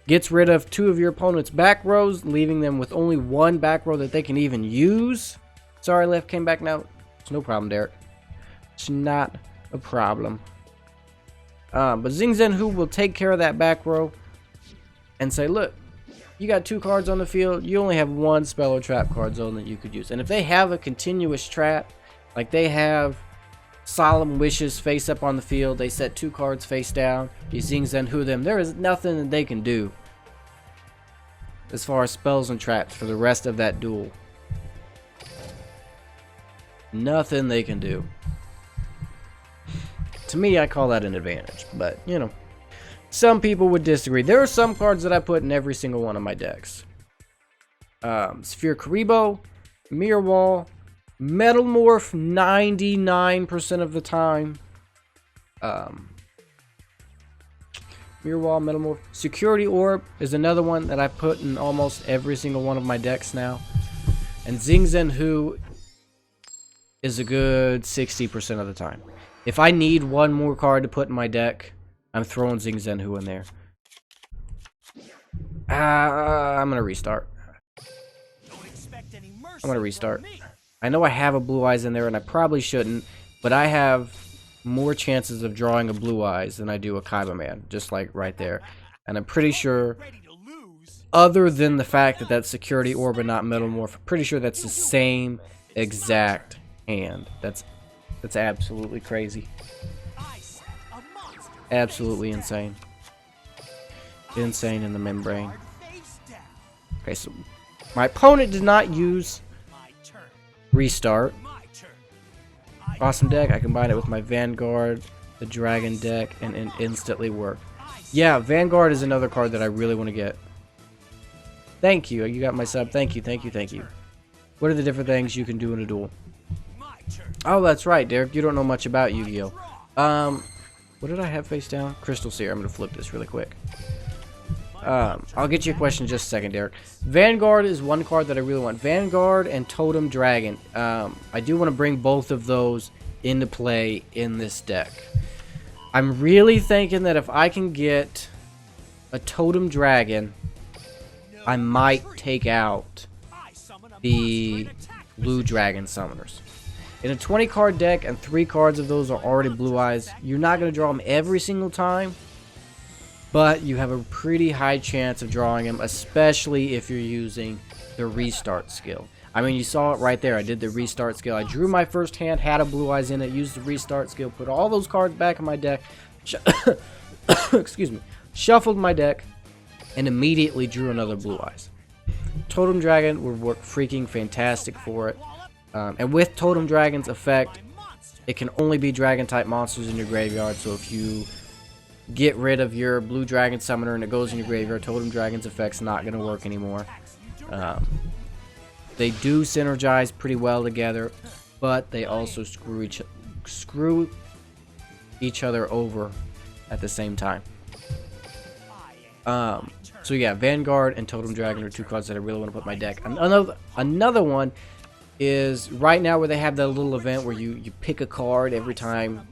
Gets rid of 2 of your opponent's back rows, leaving them with only 1 back row that they can even use. Sorry, Left came back now. It's no problem, Derek. It's not a problem. But Zing Zen Hu will take care of that back row and say, look, you got 2 cards on the field. You only have 1 spell or trap card zone that you could use. And if they have a continuous trap, like they have Solemn Wishes face up on the field, they set 2 cards face down, you Zing Zen Hu them, there is nothing that they can do as far as spells and traps for the rest of that duel. Nothing they can do. To me, I call that an advantage, but, you know, some people would disagree. There are some cards that I put in every single one of my decks. Sphere Karibo, Mirror Wall, Metal Morph 99% of the time. Mirror Wall, Metal Morph. Security Orb is another one that I put in almost every single one of my decks now. And Zing Zen Hu is a good 60% of the time. If I need one more card to put in my deck, I'm throwing Zing Zen Hu in there. I'm going to restart. I'm going to restart. I know I have a Blue Eyes in there, and I probably shouldn't, but I have more chances of drawing a Blue Eyes than I do a Kaiba Man, just like right there. And I'm pretty sure, other than the fact that that's Security Orb and not Metal Morph, I'm pretty sure that's the same exact hand. That's absolutely crazy. Absolutely insane. Insane in the membrane. Okay, so my opponent did not use Restart. Awesome deck. I combine it with my Vanguard, the Dragon deck, and it instantly worked. Yeah, Vanguard is another card that I really want to get. Thank you. You got my sub. Thank you, thank you, thank you. What are the different things you can do in a duel? Oh, that's right, Derek. You don't know much about Yu-Gi-Oh! What did I have face down? Crystal Seer. I'm going to flip this really quick. I'll get you a question in just a second, Derek. Vanguard is one card that I really want. Vanguard and Totem Dragon. I do want to bring both of those into play in this deck. I'm really thinking that if I can get a Totem Dragon, I might take out the blue dragon summoners. In a 20 card deck and 3 cards of those are already blue eyes, you're not going to draw them every single time, but you have a pretty high chance of drawing them, especially if you're using the restart skill. I mean, you saw it right there. I did the restart skill. I drew my first hand, had a blue eyes in it, used the restart skill, put all those cards back in my deck, excuse me, shuffled my deck, and immediately drew another blue eyes. Totem Dragon would work freaking fantastic for it. And with Totem Dragon's effect, it can only be dragon type monsters in your graveyard. So if you get rid of your blue dragon summoner and it goes in your graveyard, Totem Dragon's effect's not going to work anymore. They do synergize pretty well together, but they also screw each other over at the same time. So yeah, Vanguard and Totem Dragon are 2 cards that I really want to put in my deck. Another one is right now where they have that little event where you pick a card every time,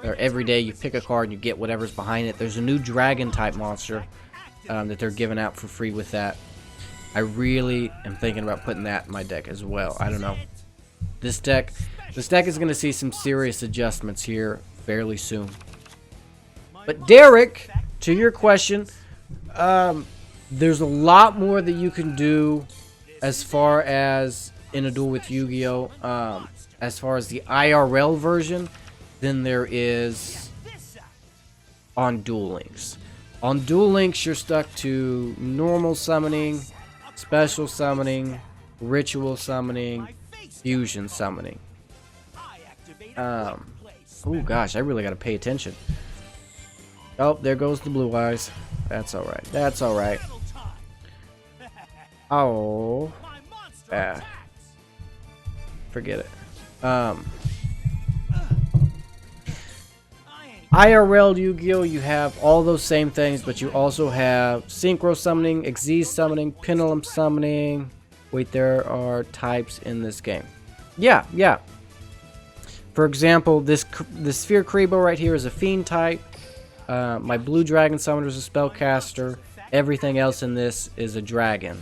or every day you pick a card and you get whatever's behind it. There's a new dragon type monster that they're giving out for free with that. I really am thinking about putting that in my deck as well. I don't know. This deck is going to see some serious adjustments here fairly soon. But Derek, to your question, there's a lot more that you can do as far as in a duel with Yu-Gi-Oh! As far as the IRL version than there is on Duel Links. On Duel Links, you're stuck to normal summoning, special summoning, ritual summoning, fusion summoning. Oh gosh, I really gotta pay attention. Oh, there goes the blue eyes. That's alright. That's alright. Oh. Forget it. IRL Yu-Gi-Oh! You have all those same things, but you also have Synchro Summoning, Xyz Summoning, Pendulum Summoning. Wait, there are types in this game. Yeah. For example, this Sphere Kribo right here is a Fiend type. My Blue Dragon Summoner is a Spellcaster. Everything else in this is a Dragon.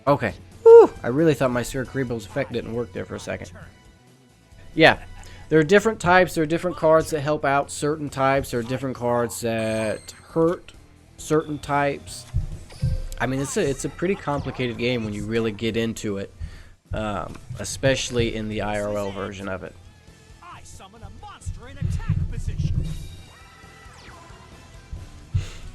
Okay. Whew, I really thought my Sphere Kribo's effect didn't work there for a second. Yeah. There are different types. There are different cards that help out certain types. There are different cards that hurt certain types. I mean, it's a pretty complicated game when you really get into it. Especially in the IRL version of it. I summon a monster in attack position.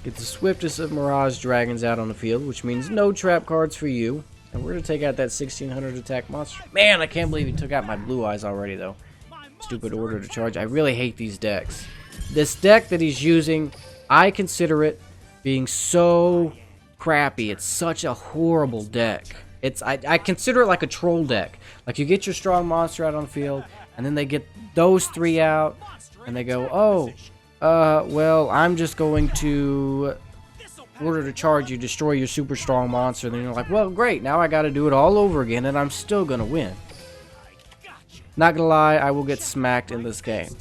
Get the swiftest of Mirage Dragons out on the field, which means no trap cards for you. And we're going to take out that 1600 attack monster. Man, I can't believe he took out my blue eyes already, though. Stupid order to charge. I really hate these decks. This deck that he's using, I consider it being so crappy. It's such a horrible deck. I consider it like a troll deck. Like, you get your strong monster out on the field, and then they get those 3 out, and they go, oh, well, I'm just going to order to charge you, destroy your super strong monster. And then you're like, well, great, now I gotta do it all over again, and I'm still gonna win. Not gonna lie, I will get smacked in this game.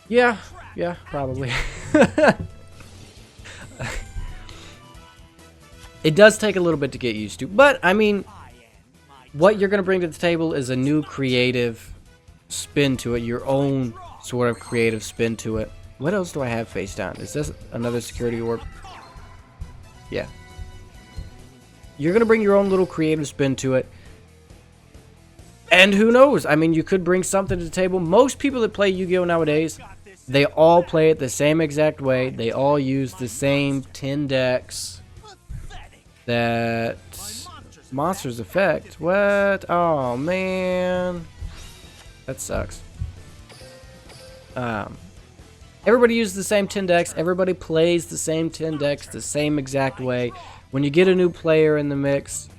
Yeah, probably. It does take a little bit to get used to, but I mean, what you're going to bring to the table is a new creative spin to it, your own sort of creative spin to it. What else do I have face down? Is this another security orb? Yeah. You're going to bring your own little creative spin to it. And who knows? I mean, you could bring something to the table. Most people that play Yu-Gi-Oh! Nowadays, they all play it the same exact way. They all use the same 10 decks. That monster's effect. What? Oh man, that sucks. Everybody uses the same 10 decks. Everybody plays the same 10 decks the same exact way. When you get a new player in the mix,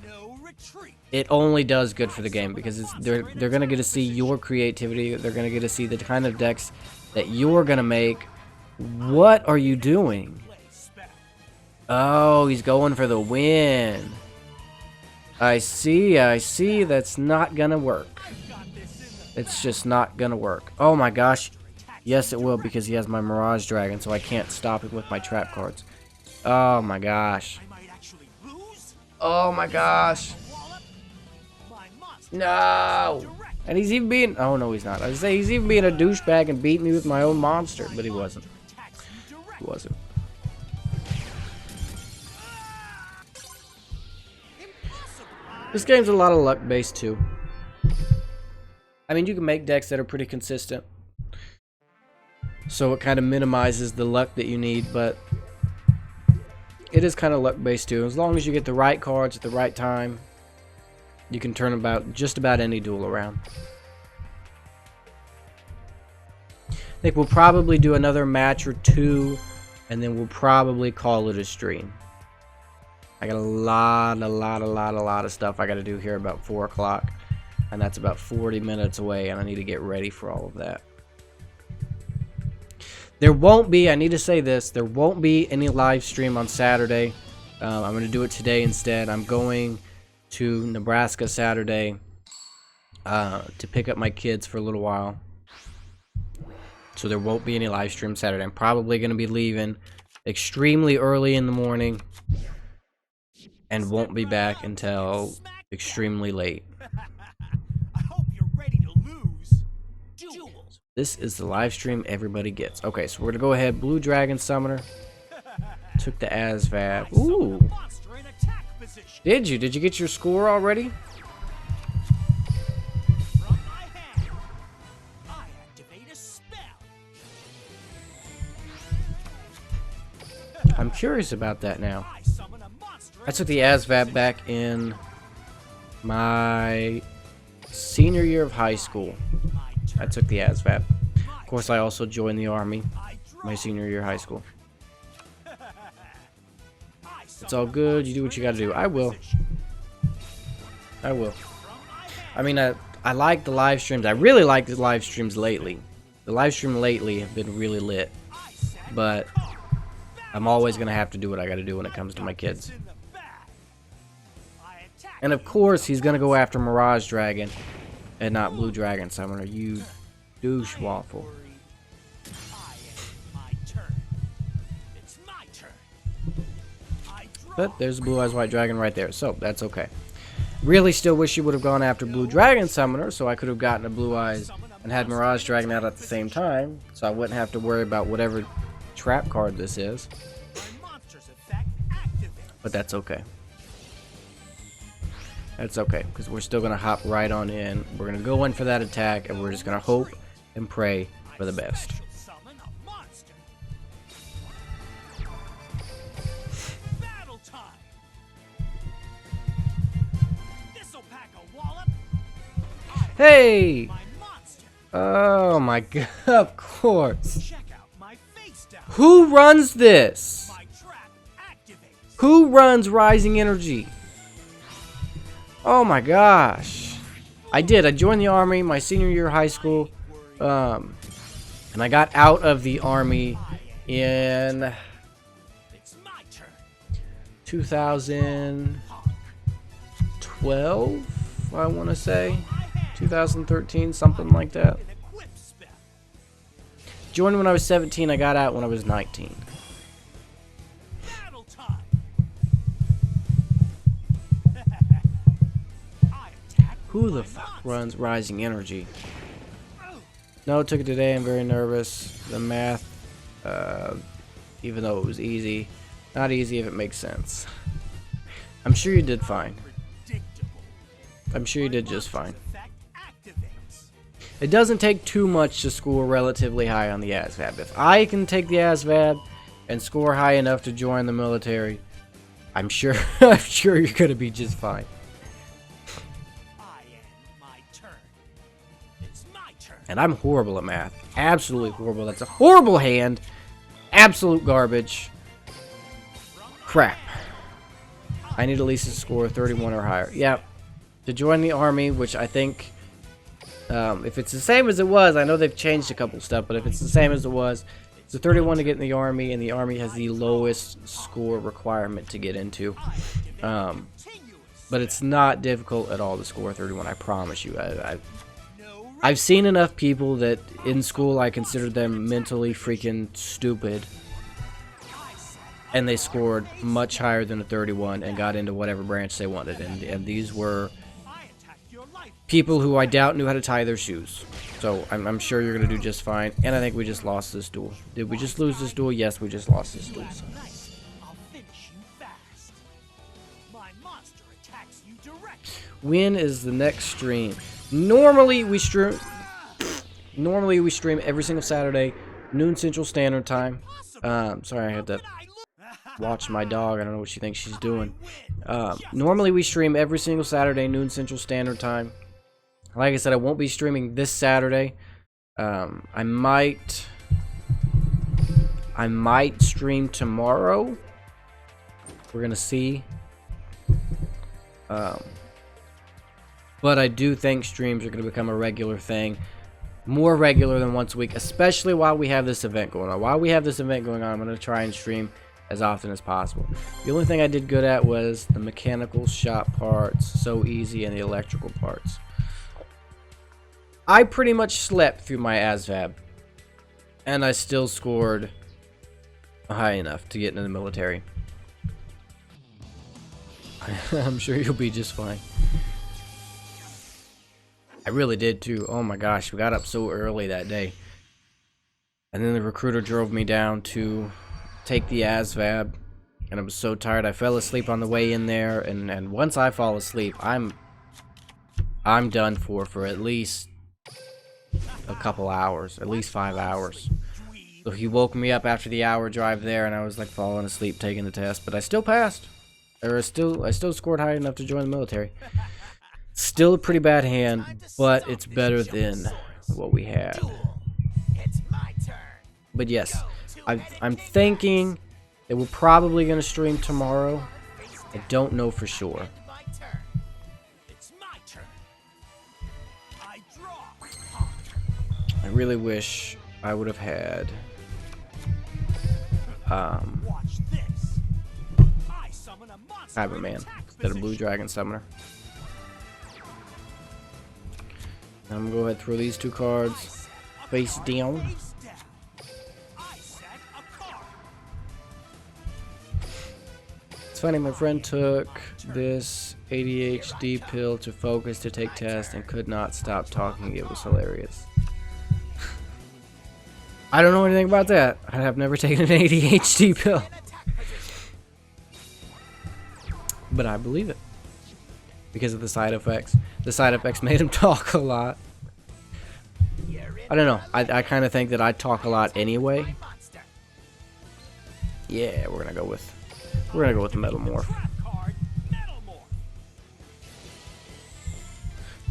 it only does good for the game because they're gonna get to see your creativity. They're gonna get to see the kind of decks that you're gonna make. What are you doing? Oh, he's going for the win. I see. That's not gonna work. It's just not gonna work. Oh my gosh. Yes, it will because he has my Mirage Dragon, so I can't stop him with my trap cards. Oh my gosh. I might actually lose. Oh my gosh. Wallop. My monster No. direct. And he's even being, oh no he's not. I was say he's even being a douchebag and beating me with my own monster, but he wasn't. Attacks you He directly. wasn't. Impossible. This game's a lot of luck based too. I mean, you can make decks that are pretty consistent, so it kind of minimizes the luck that you need, but it is kind of luck based too. As long as you get the right cards at the right time, you can turn about just about any duel around. I think we'll probably do another match or two, and then we'll probably call it a stream. I got a lot of stuff I got to do here about 4 o'clock, and that's about 40 minutes away, and I need to get ready for all of that. There won't be, I need to say this, there won't be any live stream on Saturday. I'm going to do it today instead. I'm going to Nebraska Saturday to pick up my kids for a little while. So there won't be any live stream Saturday. I'm probably going to be leaving extremely early in the morning and won't be back until extremely late. I hope you're ready to lose. Duels. This is the live stream everybody gets. Okay, so we're going to go ahead. Blue Dragon Summoner. Took the ASVAB. Ooh. Monster in attack position. Did you? Did you get your score already? From my hand, I activate a spell. I'm curious about that now. I summon a monster. I took the ASVAB back in my senior year of high school. I took the ASVAB. Of course, I also joined the Army my senior year of high school. It's all good. You do what you gotta do. I will. I will. I mean, I like the live streams. I really like the live streams lately. The live stream lately have been really lit. But I'm always gonna have to do what I gotta do when it comes to my kids. And of course, he's gonna go after Mirage Dragon and not Blue Dragon Summoner. You douche waffle. But there's a Blue Eyes White Dragon right there, so that's okay. Really still wish you would have gone after Blue Dragon Summoner, so I could have gotten a Blue Eyes and had Mirage Dragon out at the same time, so I wouldn't have to worry about whatever trap card this is. But that's okay. That's okay, because we're still going to hop right on in. We're going to go in for that attack, and we're just going to hope and pray for the best. Hey! Oh my god, of course. Who runs this? Who runs Rising Energy? Oh my gosh. I did. I joined the Army my senior year of high school. And I got out of the Army in 2012, I want to say. 2013, something like that. Joined when I was 17, I got out when I was 19. Who the fuck runs Rising Energy? No, took it today. I'm very nervous. The math, even though it was easy, not easy if it makes sense. I'm sure you did fine. I'm sure you did just fine. It doesn't take too much to score relatively high on the ASVAB. If I can take the ASVAB and score high enough to join the military, I'm sure you're gonna be just fine. And I'm horrible at math. Absolutely horrible. That's a horrible hand. Absolute garbage. Crap. I need at least to score 31 or higher. Yep. To join the Army, which I think, if it's the same as it was, I know they've changed a couple stuff, but if it's the same as it was, it's a 31 to get in the Army, and the Army has the lowest score requirement to get into. But it's not difficult at all to score 31, I promise you. I've seen enough people that in school I considered them mentally freaking stupid. and they scored much higher than a 31 and got into whatever branch they wanted. And these were people who I doubt knew how to tie their shoes. So I'm sure you're going to do just fine. And I think we just lost this duel. Did we just lose this duel? Yes, we just lost this duel. So. I'll finish you fast. My monster attacks you directly. When is the next stream? Normally we stream every single Saturday, noon Central Standard Time. Sorry, I had to watch my dog. I don't know what she thinks she's doing. Normally we stream every single Saturday, noon Central Standard Time. Like I said, I won't be streaming this Saturday. I might stream tomorrow. We're gonna see. But I do think streams are gonna become a regular thing, more regular than once a week, especially while we have this event going on. While we have this event going on, I'm gonna try and stream as often as possible. The only thing I did good at was the mechanical shop parts, so easy, and the electrical parts. I pretty much slept through my ASVAB, and I still scored high enough to get into the military. I'm sure you'll be just fine. I really did too. Oh my gosh, we got up so early that day. And then the recruiter drove me down to take the ASVAB, and I was so tired I fell asleep on the way in there, and once I fall asleep, I'm done for at least a couple hours, at least 5 hours. So he woke me up after the hour drive there, and I was like falling asleep taking the test, but I still passed. I still scored high enough to join the military. Still a pretty bad hand, but it's better than what we had. But yes, I'm thinking that we're probably going to stream tomorrow. I don't know for sure. I really wish I would have had Cyberman instead of Blue Dragon Summoner. I'm gonna go ahead and throw these two cards face down. It's funny, my friend took this ADHD pill to focus to take tests and could not stop talking. It was hilarious. I don't know anything about that. I have never taken an ADHD pill. But I believe it. Because of the side effects. The side effects made him talk a lot. I don't know. I kind of think that I talk a lot anyway. Yeah, we're gonna go with the Metal Morph.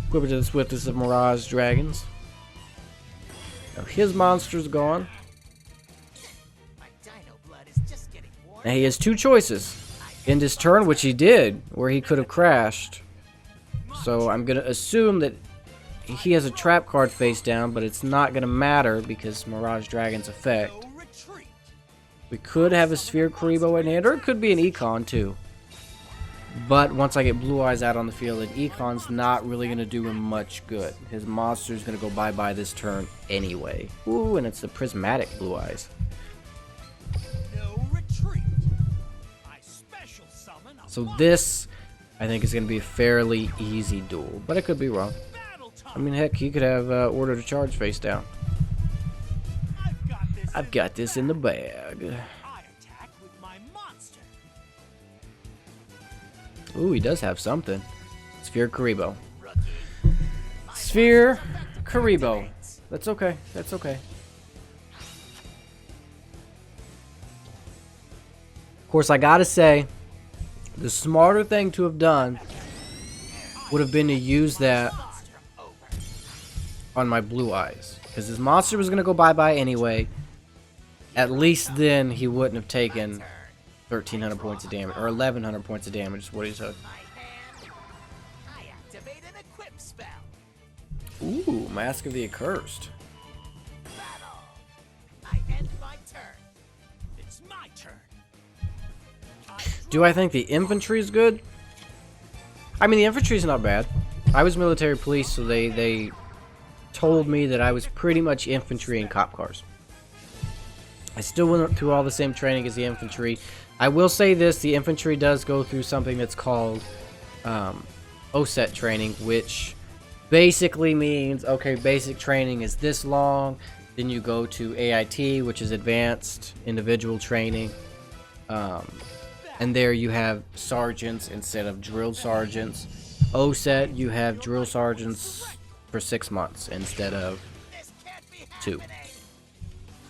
Equip it to the swiftest of Mirage Dragons. Now his monster's gone. Now he has two choices. End his turn, which he did, where he could have crashed. So I'm gonna assume that he has a trap card face down, but it's not gonna matter because Mirage Dragon's effect. We could have a Sphere Karibo in hand, or it could be an Econ too. But once I get Blue Eyes out on the field, an Econ's not really gonna do him much good. His monster's gonna go bye-bye this turn anyway. Ooh, and it's the Prismatic Blue Eyes. So this, I think, is going to be a fairly easy duel, but I could be wrong. I mean, heck, he could have Order to Charge face down. I've got this in the bag. Ooh, he does have something. Sphere Karibo. Sphere Karibo. That's okay. That's okay. Of course, I gotta say, the smarter thing to have done would have been to use that on my Blue Eyes. Because his monster was going to go bye-bye anyway. At least then he wouldn't have taken 1,300 points of damage. Or 1,100 points of damage is what he took. Ooh, Mask of the Accursed. Do I think the infantry is good? I mean, the infantry is not bad. I was military police, so they told me that I was pretty much infantry and cop cars. I still went through all the same training as the infantry, I will say this, the infantry does go through something that's called OSET training, which basically means, okay, basic training is this long, then you go to AIT, which is advanced individual training, and there you have sergeants instead of drill sergeants. OSET, you have drill sergeants for 6 months instead of 2.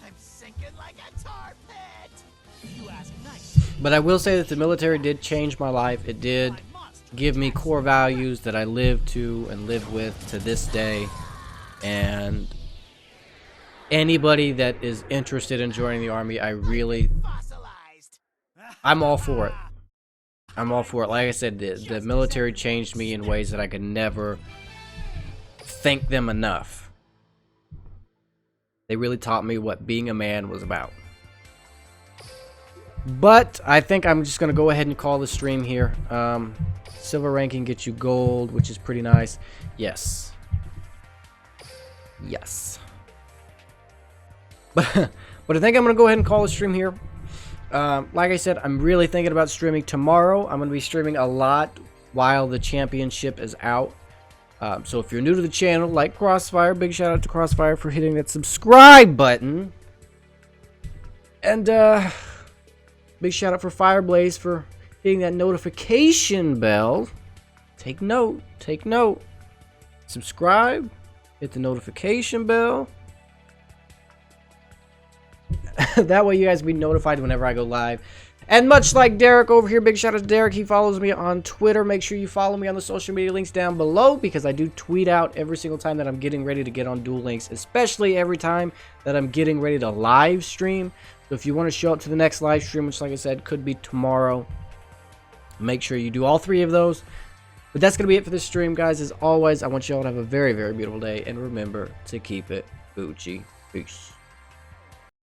I'm sinking like a tar pit. You ask nice. But I will say that the military did change my life. It did give me core values that I live to and live with to this day. And anybody that is interested in joining the Army, I'm all for it. I'm all for it. Like I said, the military changed me in ways that I could never thank them enough. They really taught me what being a man was about. But I think I'm just going to go ahead and call the stream here. Silver ranking gets you gold, which is pretty nice. Yes. Yes. But I think I'm going to go ahead and call the stream here. Like I said, I'm really thinking about streaming tomorrow. I'm going to be streaming a lot while the championship is out. So if you're new to the channel, like Crossfire, big shout out to Crossfire for hitting that subscribe button. And big shout out for Fireblaze for hitting that notification bell. Take note, take note. Subscribe, hit the notification bell. That way you guys will be notified whenever I go live. And much like Derek over here, big shout out to Derek. He follows me on Twitter. Make sure you follow me on the social media links down below, because I do tweet out every single time that I'm getting ready to get on Duel Links, especially every time that I'm getting ready to live stream. So if you want to show up to the next live stream, which like I said could be tomorrow, make sure you do all 3 of those. But that's going to be it for this stream, guys. As always, I want you all to have a very, very beautiful day, and remember to keep it Gucci. Peace.